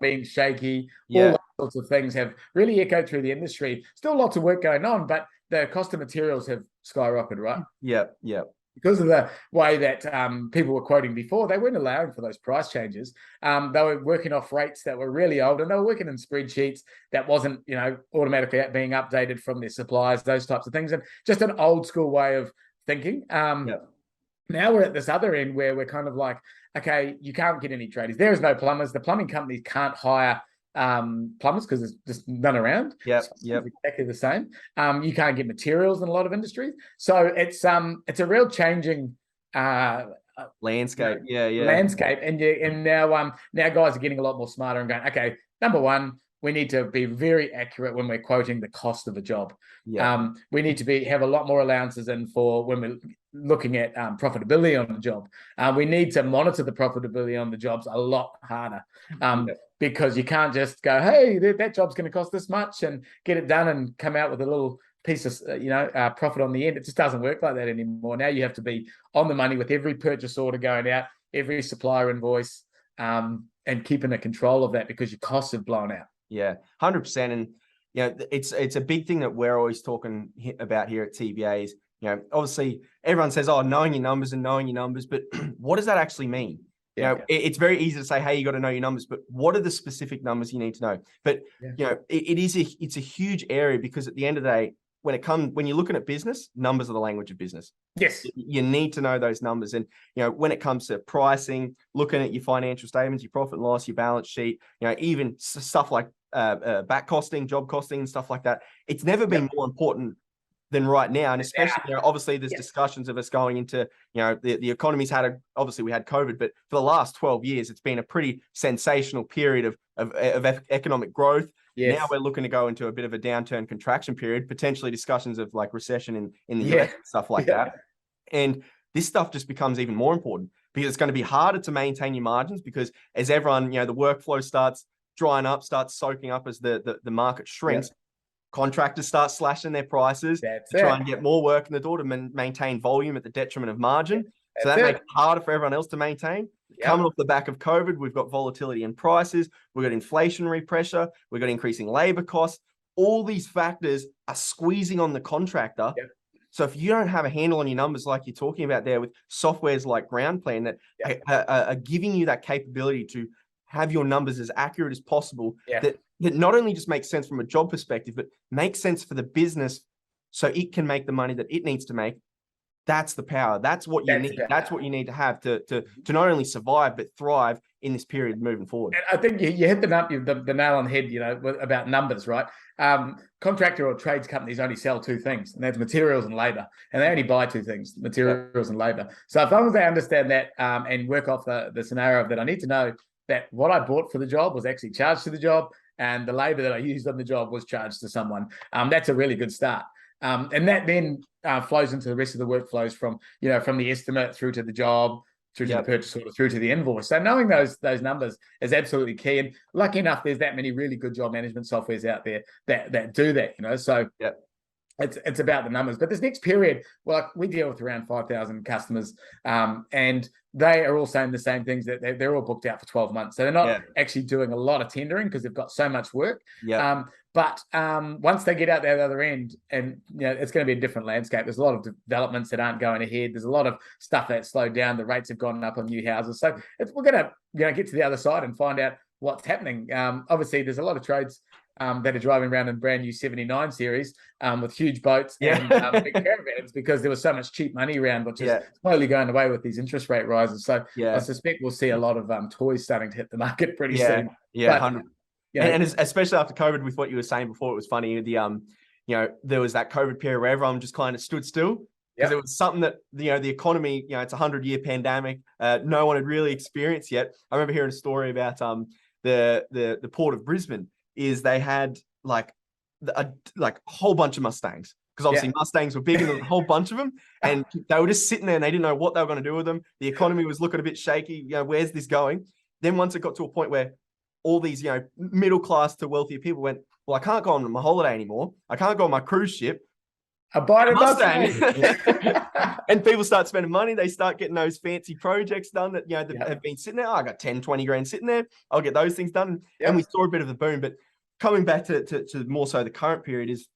being shaky. All those sorts of things have really echoed through the industry. Still lots of work going on, but the cost of materials have skyrocketed, right? Yeah. Because of the way that people were quoting before, they weren't allowing for those price changes. They were working off rates that were really old, and they were working in spreadsheets that wasn't, you know, automatically being updated from their suppliers, those types of things, and just an old school way of thinking. Now we're at this other end where we're kind of like, okay, you can't get any tradies. There is no plumbers. The plumbing companies can't hire plumbers because there's just none around. It's exactly the same. You can't get materials in a lot of industries, so it's a real changing landscape. Landscape, and now guys are getting a lot more smarter and going, okay, number one, we need to be very accurate when we're quoting the cost of a job. We need to have a lot more allowances in for when we're looking at profitability on the job. We need to monitor the profitability on the jobs a lot harder. Because you can't just go, hey, that job's going to cost this much and get it done and come out with a little piece of, profit on the end. It just doesn't work like that anymore. Now you have to be on the money with every purchase order going out, every supplier invoice, and keeping a control of that because your costs have blown out. 100%. And, you know, it's a big thing that we're always talking about here at TBA is, you know, obviously everyone says, knowing your numbers, but what does that actually mean? You know, it's very easy to say, hey, you got to know your numbers, but what are the specific numbers you need to know? But, you know, it's a huge area because at the end of the day, when you're looking at business, numbers are the language of business. Yes. You need to know those numbers. And, you know, when it comes to pricing, looking at your financial statements, your profit and loss, your balance sheet, you know, even stuff like back costing, job costing and stuff like that, it's never been more important than right now. And especially, you know, obviously there's discussions of us going into, you know, the economy's obviously we had COVID, but for the last 12 years, it's been a pretty sensational period of economic growth. Now we're looking to go into a bit of a downturn contraction period, potentially discussions of like recession in the US and stuff like that. And this stuff just becomes even more important because it's going to be harder to maintain your margins because as everyone, you know, the workflow starts drying up, starts soaking up as the market shrinks. Contractors start slashing their prices to try and get more work in the door to maintain volume at the detriment of margin. So that makes it harder for everyone else to maintain. Coming off the back of COVID, we've got volatility in prices. We've got inflationary pressure. We've got increasing labor costs. All these factors are squeezing on the contractor So if you don't have a handle on your numbers, like you're talking about there with softwares like Groundplan that are giving you that capability to have your numbers as accurate as possible, that not only just makes sense from a job perspective, but makes sense for the business so it can make the money that it needs to make. That's the power. That's what you need. That's what you need to have to not only survive, but thrive in this period moving forward. And I think you hit the nail on the head, about numbers, right? Contractor or trades companies only sell two things, and that's materials and labor. And they only buy two things, materials and labor. So as long as they understand that and work off the scenario of that, I need to know that what I bought for the job was actually charged to the job, and the labor that I used on the job was charged to someone. That's a really good start. And that then flows into the rest of the workflows from the estimate through to the job, through to the purchase order, through to the invoice. So knowing those numbers is absolutely key. And lucky enough, there's that many really good job management softwares out there that do that. So it's about the numbers. But this next period, well, we deal with around 5,000 customers, and they are all saying the same things, that they're all booked out for 12 months. So they're not actually doing a lot of tendering because they've got so much work. But once they get out there the other end, and it's going to be a different landscape. There's a lot of developments that aren't going ahead. There's a lot of stuff that's slowed down. The rates have gone up on new houses. So we're going to get to the other side and find out what's happening. Obviously, there's a lot of trades that are driving around in brand new 79 series with huge boats and big caravans, because there was so much cheap money around, which is slowly going away with these interest rate rises. So I suspect we'll see a lot of toys starting to hit the market pretty soon. And especially after COVID, with what you were saying before, it was funny. There was that COVID period where everyone just kind of stood still, because it was something that the economy, it's a 100-year pandemic, no one had really experienced yet. I remember hearing a story about the port of Brisbane. Is they had like a whole bunch of Mustangs, because obviously Mustangs were big and there was a whole bunch of them, and they were just sitting there and they didn't know what they were going to do with them. The economy was looking a bit shaky. Where's this going? Then once it got to a point where all these middle class to wealthier people went, well, I can't go on my holiday anymore. I can't go on my cruise ship. I buy a Mustang. And people start spending money. They start getting those fancy projects done that have been sitting there. I got 10, 20 grand sitting there. I'll get those things done. And we saw a bit of a boom. But coming back to more so the current period is,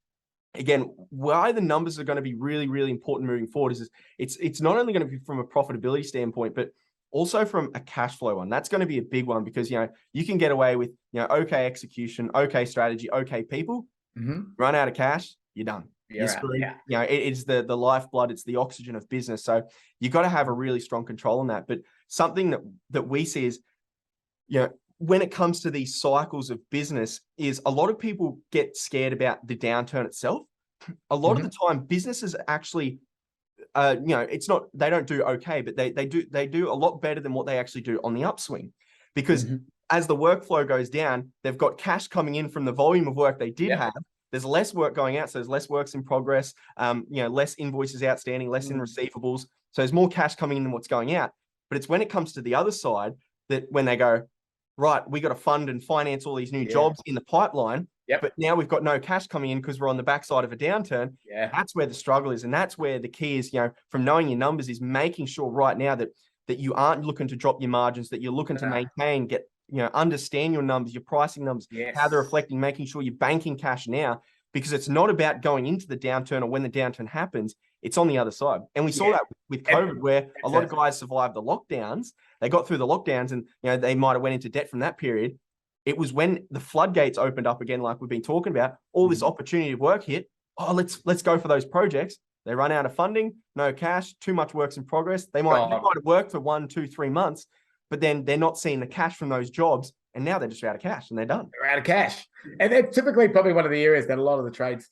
again, why the numbers are going to be really, really important moving forward is it's not only going to be from a profitability standpoint, but also from a cash flow one. That's going to be a big one, because you can get away with okay execution, okay strategy, okay people. Run out of cash, you're done. It's the lifeblood, it's the oxygen of business. So you got to have a really strong control on that. But something that we see is, when it comes to these cycles of business, is a lot of people get scared about the downturn itself. A lot of the time, businesses actually, it's not, they don't do okay, but they do a lot better than what they actually do on the upswing, because as the workflow goes down, they've got cash coming in from the volume of work they did have. There's less work going out, so there's less works in progress, less invoices outstanding, less in receivables. So there's more cash coming in than what's going out. But it's when it comes to the other side that when they go, right, we got to fund and finance all these new jobs in the pipeline, but now we've got no cash coming in because we're on the backside of a downturn. That's where the struggle is. And that's where the key is, from knowing your numbers, is making sure right now that you aren't looking to drop your margins, that you're looking to maintain, understand your numbers, your pricing numbers, how they're reflecting, making sure you're banking cash now, because it's not about going into the downturn or when the downturn happens. It's on the other side. And we saw that with COVID, where a lot of guys survived the lockdowns. They got through the lockdowns and, they might have went into debt from that period. It was when the floodgates opened up again, like we've been talking about, all this opportunity of work hit. Oh, let's go for those projects. They run out of funding, no cash, too much works in progress. They might have worked for 1, 2, 3 months, but then they're not seeing the cash from those jobs. And now they're just out of cash and they're done. They're out of cash. And that's typically probably one of the areas that a lot of the trades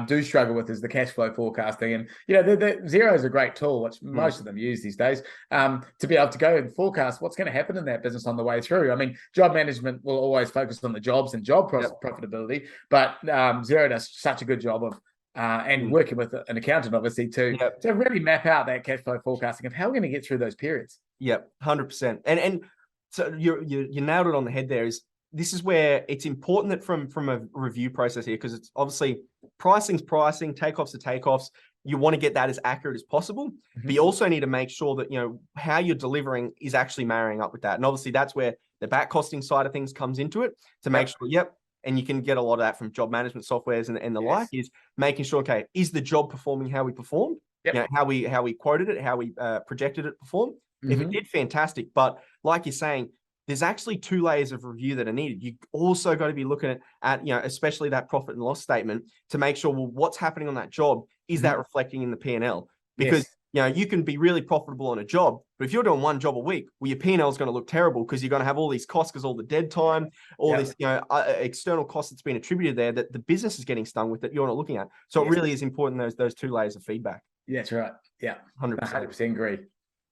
do struggle with, is the cash flow forecasting. And, the Xero is a great tool, which most of them use these days, to be able to go and forecast what's going to happen in that business on the way through. I mean, job management will always focus on the jobs and job profitability, but Xero does such a good job of and working with an accountant, obviously, to really map out that cash flow forecasting of how we're going to get through those periods. 100%. And so you nailed it on the head there. This is where it's important that from a review process here, because it's obviously pricing's pricing, takeoffs are takeoffs. You want to get that as accurate as possible, but you also need to make sure that, how you're delivering is actually marrying up with that. And obviously that's where the back costing side of things comes into it, to make sure, and you can get a lot of that from job management softwares and the like, is making sure, okay, is the job performing how we performed? Yep. You know, how we quoted it, how we projected it perform. If it did, fantastic. But like you're saying, there's actually 2 layers of review that are needed. You also got to be looking at, you know, especially that profit and loss statement to make sure, well, what's happening on that job, is that reflecting in the P&L? Because you know, you can be really profitable on a job, but if you're doing 1 job a week, well, your P&L is going to look terrible because you're going to have all these costs, because all the dead time, all this, you know, external costs that's been attributed there that the business is getting stung with that you're not looking at. So it really is important, those 2 layers of feedback. Yeah, that's right. Yeah, 100% agree.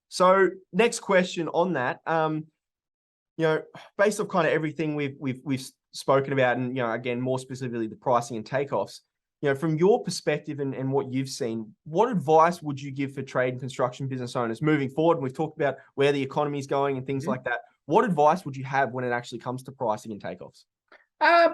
So next question on that, you know, based off kind of everything we've spoken about, and, you know, again, more specifically the pricing and takeoffs, you know, from your perspective and what you've seen, what advice would you give for trade and construction business owners moving forward? And we've talked about where the economy is going and things like that. What advice would you have when it actually comes to pricing and takeoffs?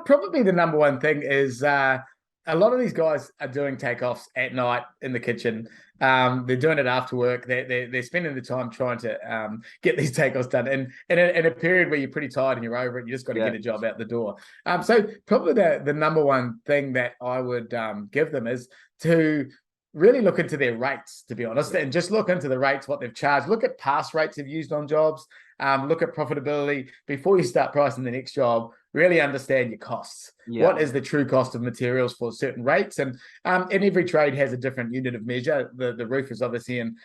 Probably the number one thing is a lot of these guys are doing takeoffs at night in the kitchen. They're doing it after work. They're spending the time trying to get these takeoffs done in a period where you're pretty tired and you're over it. You just got to get a job out the door. So probably the number one thing that I would give them is to really look into their rates, to be honest, and just look into the rates, what they've charged. Look at past rates they've used on jobs. Look at profitability before you start pricing the next job. Really understand your costs. What is the true cost of materials for certain rates? And every trade has a different unit of measure. The roof is obviously in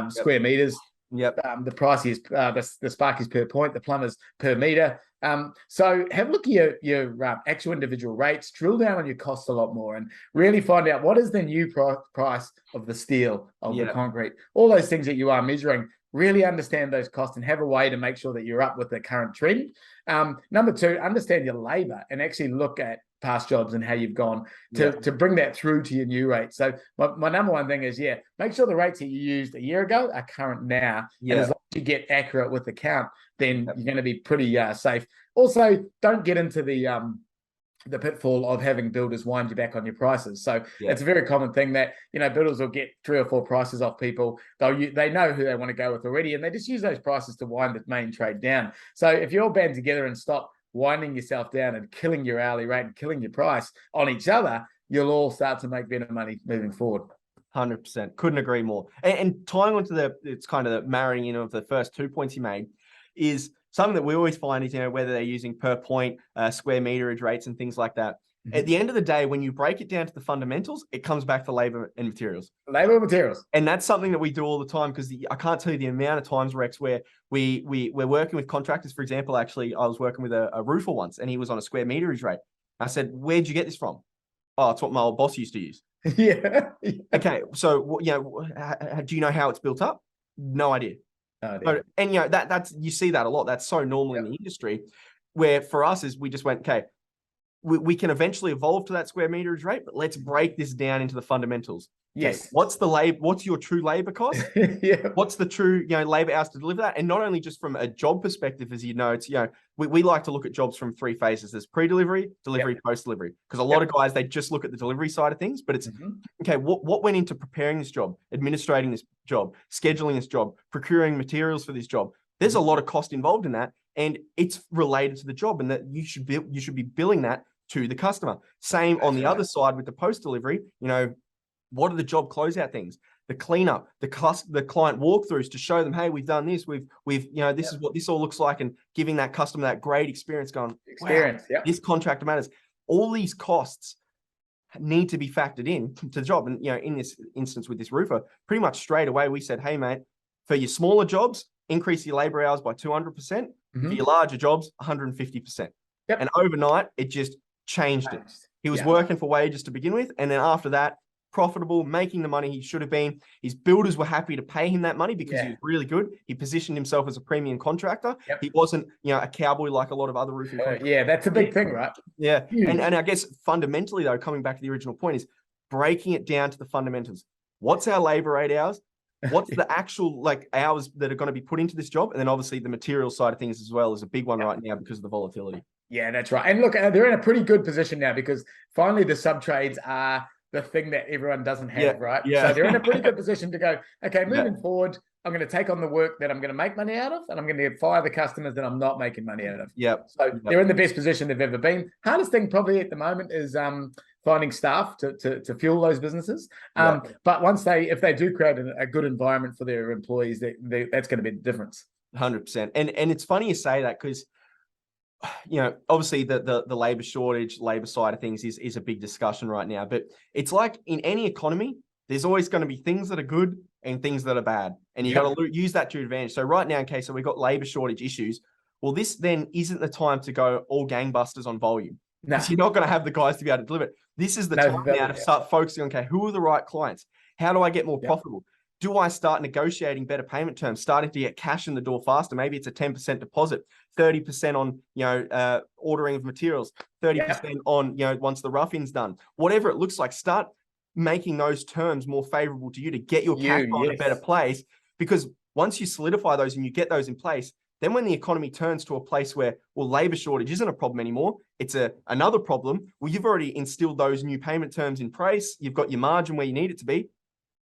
square meters. The price is the spark is per point. The plumber's per meter. So have a look at your actual individual rates. Drill down on your costs a lot more, and really find out what is the new price of the steel, of the concrete, all those things that you are measuring. Really understand those costs and have a way to make sure that you're up with the current trend. Number 2, understand your labor and actually look at past jobs and how you've gone to bring that through to your new rate. So my number one thing is, make sure the rates that you used a year ago are current now. And as long as you get accurate with the count, then you're going to be pretty safe. Also, don't get into the pitfall of having builders wind you back on your prices. So it's a very common thing that, you know, builders will get 3 or 4 prices off people. They know who they want to go with already, and they just use those prices to wind the main trade down. So if you all band together and stop winding yourself down and killing your hourly rate and killing your price on each other, you'll all start to make better money moving forward. 100%. Couldn't agree more. And tying onto it's kind of the marrying in of the first 2 points you made is something that we always find is, you know, whether they're using per point, square meterage rates and things like that. At the end of the day, when you break it down to the fundamentals, it comes back to labor and materials. Labor and materials. And that's something that we do all the time, because I can't tell you the amount of times, Rex, where we're working with contractors. For example, actually, I was working with a roofer once, and he was on a square meterage rate. I said, "Where'd you get this from?" "Oh, it's what my old boss used to use." Okay, so, you know, do you know how it's built up? No idea. And, you know, that's, you see that a lot. That's so normal in the industry, where for us is we just went, okay, we can eventually evolve to that square meterage rate, but let's break this down into the fundamentals. Yes. Okay, what's your true labor cost? What's the true, you know, labor hours to deliver that? And not only just from a job perspective, as you know, it's, you know, we like to look at jobs from 3 phases. There's pre-delivery, delivery, post-delivery. Because a lot of guys, they just look at the delivery side of things, but it's, okay, what went into preparing this job, administrating this job, scheduling this job, procuring materials for this job? There's a lot of cost involved in that, and it's related to the job, and that you should be billing that to the customer. Same on the other side with the post-delivery. You know, what are the job closeout things? The cleanup, the client walkthroughs to show them, hey, we've done this. We've you know, this is what this all looks like, and giving that customer that great experience. Going, wow, this contractor matters. All these costs need to be factored in to the job. And, you know, in this instance with this roofer, pretty much straight away we said, hey, mate, for your smaller jobs, increase your labor hours by 200%. For your larger jobs, 150%. And overnight, it just changed it. He was working for wages to begin with, and then after that, profitable, making the money he should have been. His builders were happy to pay him that money because he was really good. He positioned himself as a premium contractor. He wasn't, you know, a cowboy like a lot of other roofing contractors. That's a big thing, right? And I guess fundamentally, though, coming back to the original point, is breaking it down to the fundamentals. What's our labor rate hours? What's the actual, like, hours that are going to be put into this job? And then obviously the material side of things as well is a big one right now because of the volatility. Yeah, that's right. And look, they're in a pretty good position now, because finally the sub-trades are the thing that everyone doesn't have, right? So they're in a pretty good position to go, okay, moving forward, I'm going to take on the work that I'm going to make money out of, and I'm going to fire the customers that I'm not making money out of. Yep. So they're in the best position they've ever been. Hardest thing probably at the moment is finding staff to fuel those businesses. But if they do create a good environment for their employees, that's going to be the difference. 100%. And it's funny you say that, because obviously the labor shortage, labor side of things is a big discussion right now. But it's like in any economy, there's always going to be things that are good and things that are bad, and you got to use that to your advantage. So right now, in case we've got labor shortage issues, well, this then isn't the time to go all gangbusters on volume. Because you're not going to have the guys to be able to deliver it. This is the time now to start focusing on, okay, who are the right clients? How do I get more profitable? Do I start negotiating better payment terms, starting to get cash in the door faster? Maybe it's a 10% deposit, 30% on, ordering of materials, 30% on, once the roughing's done. Whatever it looks like, start making those terms more favorable to you to get your cash on a better place. Because once you solidify those and you get those in place, then when the economy turns to a place where, well, labor shortage isn't a problem anymore, it's another problem. Well, you've already instilled those new payment terms in place. You've got your margin where you need it to be.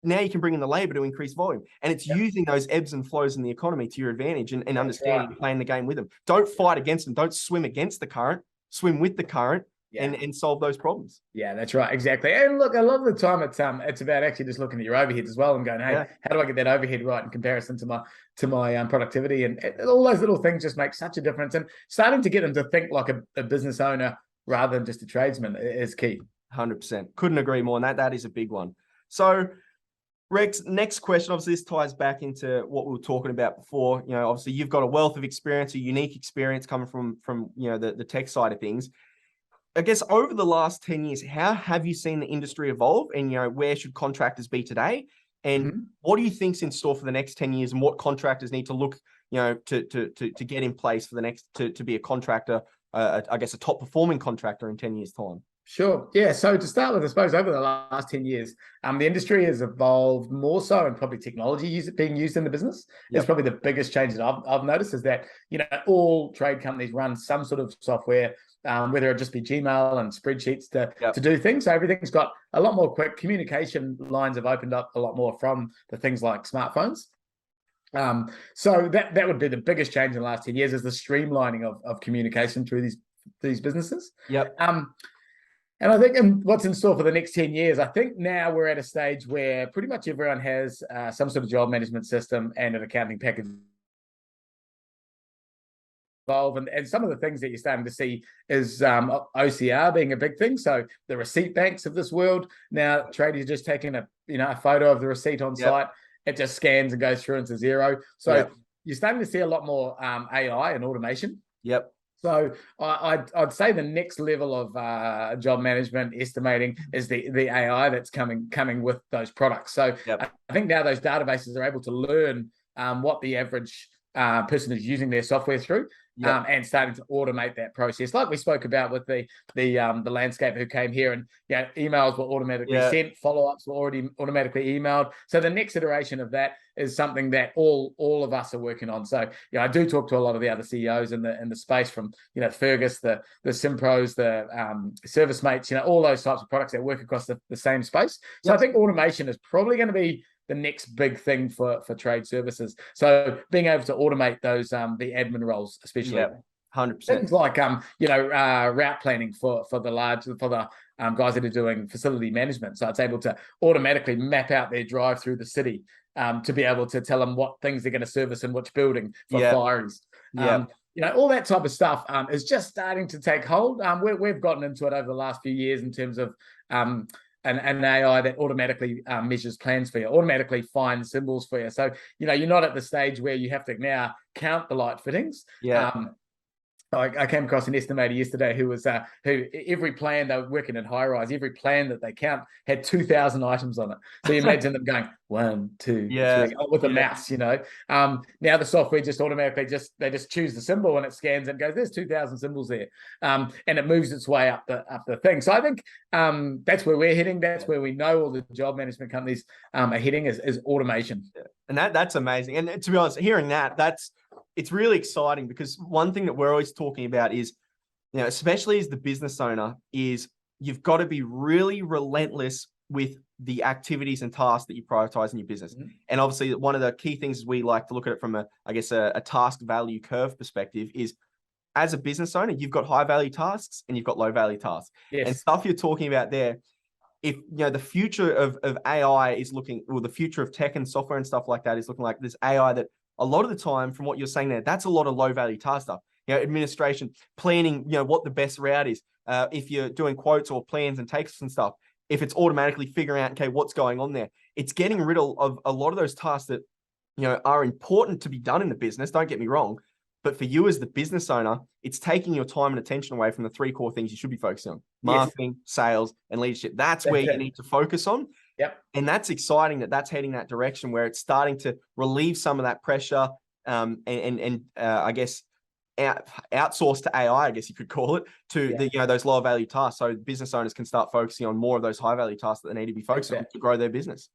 Now you can bring in the labor to increase volume. And it's using those ebbs and flows in the economy to your advantage and understanding and playing the game with them. Don't fight against them. Don't swim against the current. Swim with the current and solve those problems. Yeah, that's right. Exactly. And look, a lot of the time it's about actually just looking at your overheads as well and going, hey, how do I get that overhead right in comparison to my productivity? And all those little things just make such a difference. And starting to get them to think like a business owner rather than just a tradesman is key. 100%. Couldn't agree more. And that is a big one. So Rex, next question. Obviously, this ties back into what we were talking about before. Obviously, you've got a wealth of experience, a unique experience coming from the tech side of things. I guess over the last 10 years, how have you seen the industry evolve, and where should contractors be today? And what do you think's in store for the next 10 years, and what contractors need to look, to get in place for the next to be a contractor, I guess a top performing contractor in 10 years' time? Sure. Yeah. So to start with, I suppose over the last 10 years, the industry has evolved more so, and probably technology being used in the business. It's probably the biggest change that I've noticed is that, all trade companies run some sort of software, whether it just be Gmail and spreadsheets to do things. So everything's got a lot more quick. Communication lines have opened up a lot more from the things like smartphones. So that would be the biggest change in the last 10 years, is the streamlining of communication through these businesses. And I think what's in store for the next 10 years, I think now we're at a stage where pretty much everyone has some sort of job management system and an accounting package involved. And some of the things that you're starting to see is OCR being a big thing. So the receipt banks of this world, now tradies are just taking a photo of the receipt on site. It just scans and goes through into Xero. So you're starting to see a lot more AI and automation. So I'd say the next level of job management estimating is the AI that's coming with those products. So I think now those databases are able to learn what the average person is using their software through, and starting to automate that process, like we spoke about with the landscaper who came here, and emails were automatically sent, follow-ups were already automatically emailed. So the next iteration of that is something that all of us are working on. So I do talk to a lot of the other CEOs in the space, from Fergus, the SimPros, the Service Mates, all those types of products that work across the same space. So I think automation is probably going to be the next big thing for trade services. So being able to automate those the admin roles, especially 100%. Things like route planning for the guys that are doing facility management. So it's able to automatically map out their drive through the city, to be able to tell them what things they're going to service in which building for fireys. All that type of stuff is just starting to take hold. We've gotten into it over the last few years in terms of an AI that automatically measures plans for you, automatically finds symbols for you. So, you're not at the stage where you have to now count the light fittings. I came across an estimator yesterday who every plan, they were working in high rise, every plan that they count had 2,000 items on it. So you imagine them going 1, 2, 3 with a mouse, Now the software just automatically they just choose the symbol and it scans and goes, there's 2,000 symbols there. And it moves its way up the thing. So I think that's where we're heading. That's where we know all the job management companies are heading is automation. And that's amazing. And to be honest, hearing it's really exciting, because one thing that we're always talking about is, especially as the business owner, is you've got to be really relentless with the activities and tasks that you prioritize in your business. And obviously, one of the key things is we like to look at it from a task value curve perspective is, as a business owner, you've got high value tasks and you've got low value tasks. Yes. And stuff you're talking about there, if the future of AI is looking, or the future of tech and software and stuff like that is looking like this AI that a lot of the time, from what you're saying there, that's a lot of low value task stuff. Administration, planning, what the best route is. If you're doing quotes or plans and takes and stuff, if it's automatically figuring out, okay, what's going on there, it's getting rid of a lot of those tasks that, are important to be done in the business. Don't get me wrong. But for you as the business owner, it's taking your time and attention away from the 3 core things you should be focusing on: marketing, sales, and leadership. That's where you need to focus on. Yep. And that's exciting that's heading that direction, where it's starting to relieve some of that pressure, and I guess outsource to AI, I guess you could call it, to those lower value tasks. So business owners can start focusing on more of those high value tasks that they need to be focused on to grow their business.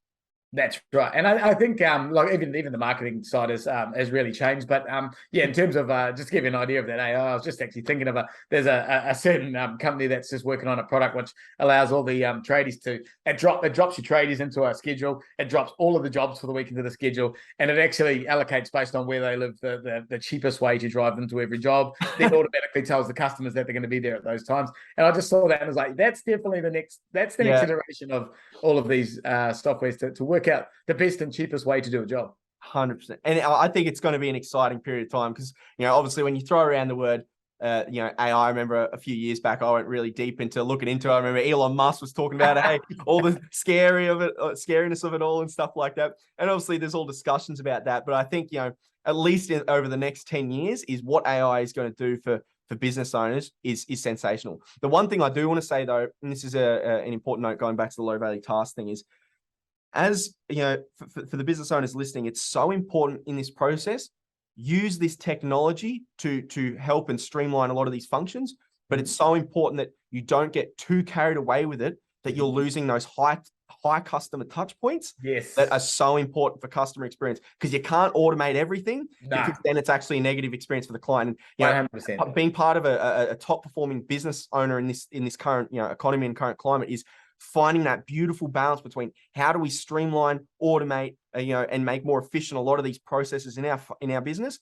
That's right, and I think like even the marketing side has really changed. But in terms of just to give you an idea of that AI, I was just actually thinking of there's a certain company that's just working on a product which allows all the tradies to it drops your tradies into a schedule. It drops all of the jobs for the week into the schedule, and it actually allocates based on where they live the cheapest way to drive them to every job. Then automatically tells the customers that they're going to be there at those times. And I just saw that and was like, that's definitely the next iteration of all of these softwares to work out the best and cheapest way to do a job. 100%. And I think it's going to be an exciting period of time because, obviously when you throw around the word, AI, I remember a few years back, I went really deep into looking into it. I remember Elon Musk was talking about, hey, all the scariness of it all and stuff like that. And obviously there's all discussions about that. But I think, at least over the next 10 years is what AI is going to do for business owners is sensational. The one thing I do want to say though, and this is an important note going back to the low value task thing, is as for the business owners listening, it's so important in this process, use this technology to help and streamline a lot of these functions, but it's so important that you don't get too carried away with it, that you're losing those high customer touch points that are so important for customer experience, because you can't automate everything because then it's actually a negative experience for the client. And 100%. Being part of a top performing business owner in this current economy and current climate is finding that beautiful balance between how do we streamline, automate, and make more efficient a lot of these processes in our business,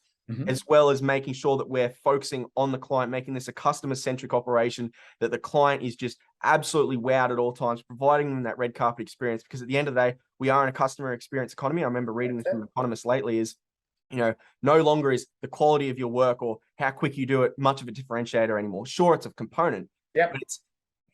as well as making sure that we're focusing on the client, making this a customer-centric operation, that the client is just absolutely wowed at all times, providing them that red carpet experience. Because at the end of the day, we are in a customer experience economy. I remember reading this from economists lately is, no longer is the quality of your work or how quick you do it much of a differentiator anymore. Sure, it's a component, but it's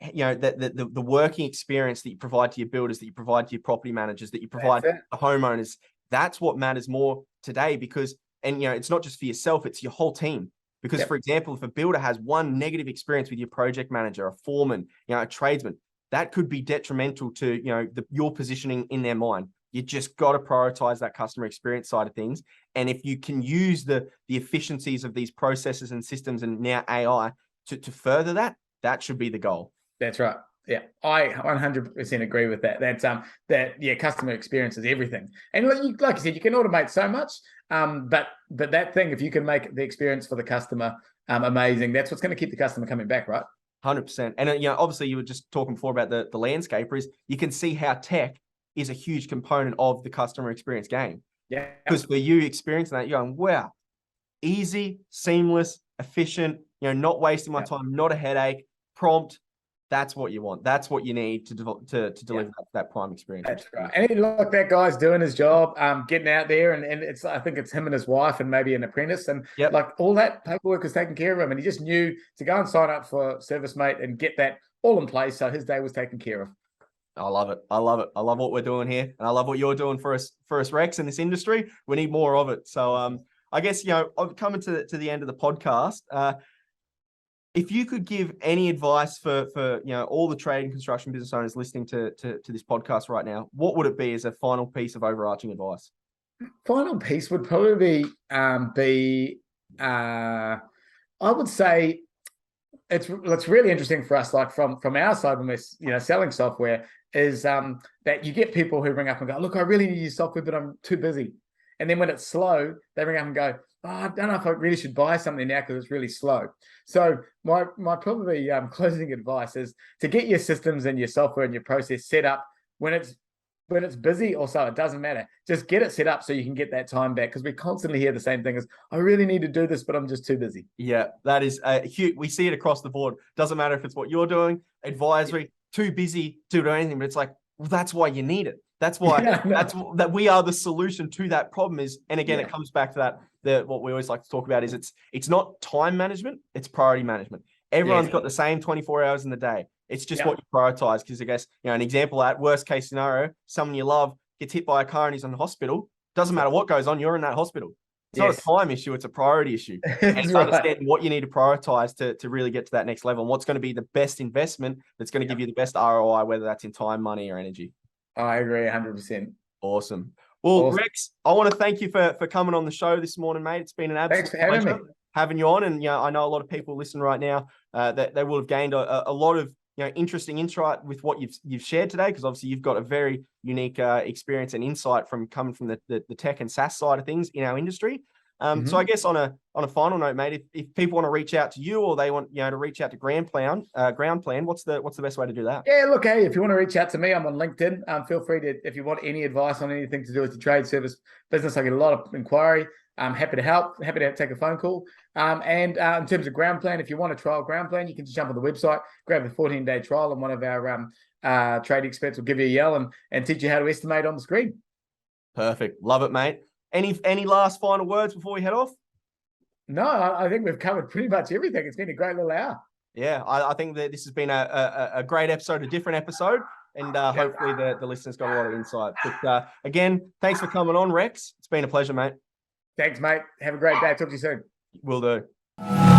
the working experience that you provide to your builders, that you provide to your property managers, that you provide to the homeowners. That's what matters more today, because it's not just for yourself, it's your whole team. Because for example, if a builder has one negative experience with your project manager, a foreman, a tradesman, that could be detrimental to your positioning in their mind. You just got to prioritize that customer experience side of things. And if you can use the efficiencies of these processes and systems and now AI to further that should be the goal. That's right. Yeah, I 100% agree with that. That's customer experience is everything. And like you said, you can automate so much, but that thing, if you can make the experience for the customer amazing, that's what's going to keep the customer coming back, right? 100%. And obviously you were just talking before about the landscaper, is you can see how tech is a huge component of the customer experience game. Yeah. Because for you experiencing that, you're going, wow, easy, seamless, efficient, not wasting my time, not a headache, prompt. That's what you want. That's what you need to deliver that prime experience. That's right. And look, that guy's doing his job, getting out there, and I think it's him and his wife and maybe an apprentice, and like all that paperwork is taken care of him, and he just knew to go and sign up for ServiceMate and get that all in place, so his day was taken care of. I love it. I love it. I love what we're doing here, and I love what you're doing for us, Rex, in this industry. We need more of it. So, I guess I'm coming to the end of the podcast. If you could give any advice for all the trade and construction business owners listening to this podcast right now, what would it be as a final piece of overarching advice? Final piece would probably be I would say it's really interesting for us, like from our side when we're selling software, is that you get people who ring up and go, look, I really need your software, but I'm too busy. And then when it's slow, they ring up and go, oh, I don't know if I really should buy something now because it's really slow. So my probably closing advice is to get your systems and your software and your process set up when it's busy or so, it doesn't matter. Just get it set up so you can get that time back, because we constantly hear the same thing as, I really need to do this, but I'm just too busy. Yeah, that is huge. We see it across the board. Doesn't matter if it's what you're doing, advisory, too busy to do anything, but it's like, well, that's why you need it. That's why that we are the solution to that problem is, and again, it comes back to what we always like to talk about is it's not time management, it's priority management. Everyone's got the same 24 hours in the day. It's just what you prioritize. Because I guess, an example of that, worst case scenario, someone you love gets hit by a car and he's in the hospital. Doesn't matter what goes on, you're in that hospital. It's not a time issue, it's a priority issue. And it's understanding what you need to prioritize to really get to that next level and what's going to be the best investment that's going to give you the best ROI, whether that's in time, money, or energy. I agree 100%. Awesome. Well, Rex, I want to thank you for coming on the show this morning, mate. It's been an absolute pleasure having you on. And I know a lot of people listen right now that they will have gained a lot of interesting insight with what you've shared today, because obviously you've got a very unique experience and insight from coming from the tech and SaaS side of things in our industry. So I guess on a final note, mate, if people want to reach out to you or they want to reach out to Groundplan, what's the best way to do that? Yeah, look, hey, if you want to reach out to me, I'm on LinkedIn. Feel free to, if you want any advice on anything to do with the trade service business, I get a lot of inquiry. I'm happy to help, happy to take a phone call. And in terms of Groundplan, if you want to trial Groundplan, you can just jump on the website, grab a 14-day trial, and one of our trade experts will give you a yell and teach you how to estimate on the screen. Perfect. Love it, mate. Any last final words before we head off? No, I think we've covered pretty much everything. It's been a great little hour. Yeah, I think that this has been a great episode, a different episode, and hopefully the listeners got a lot of insight. But again, thanks for coming on, Rex. It's been a pleasure, mate. Thanks, mate. Have a great day. Talk to you soon. Will do.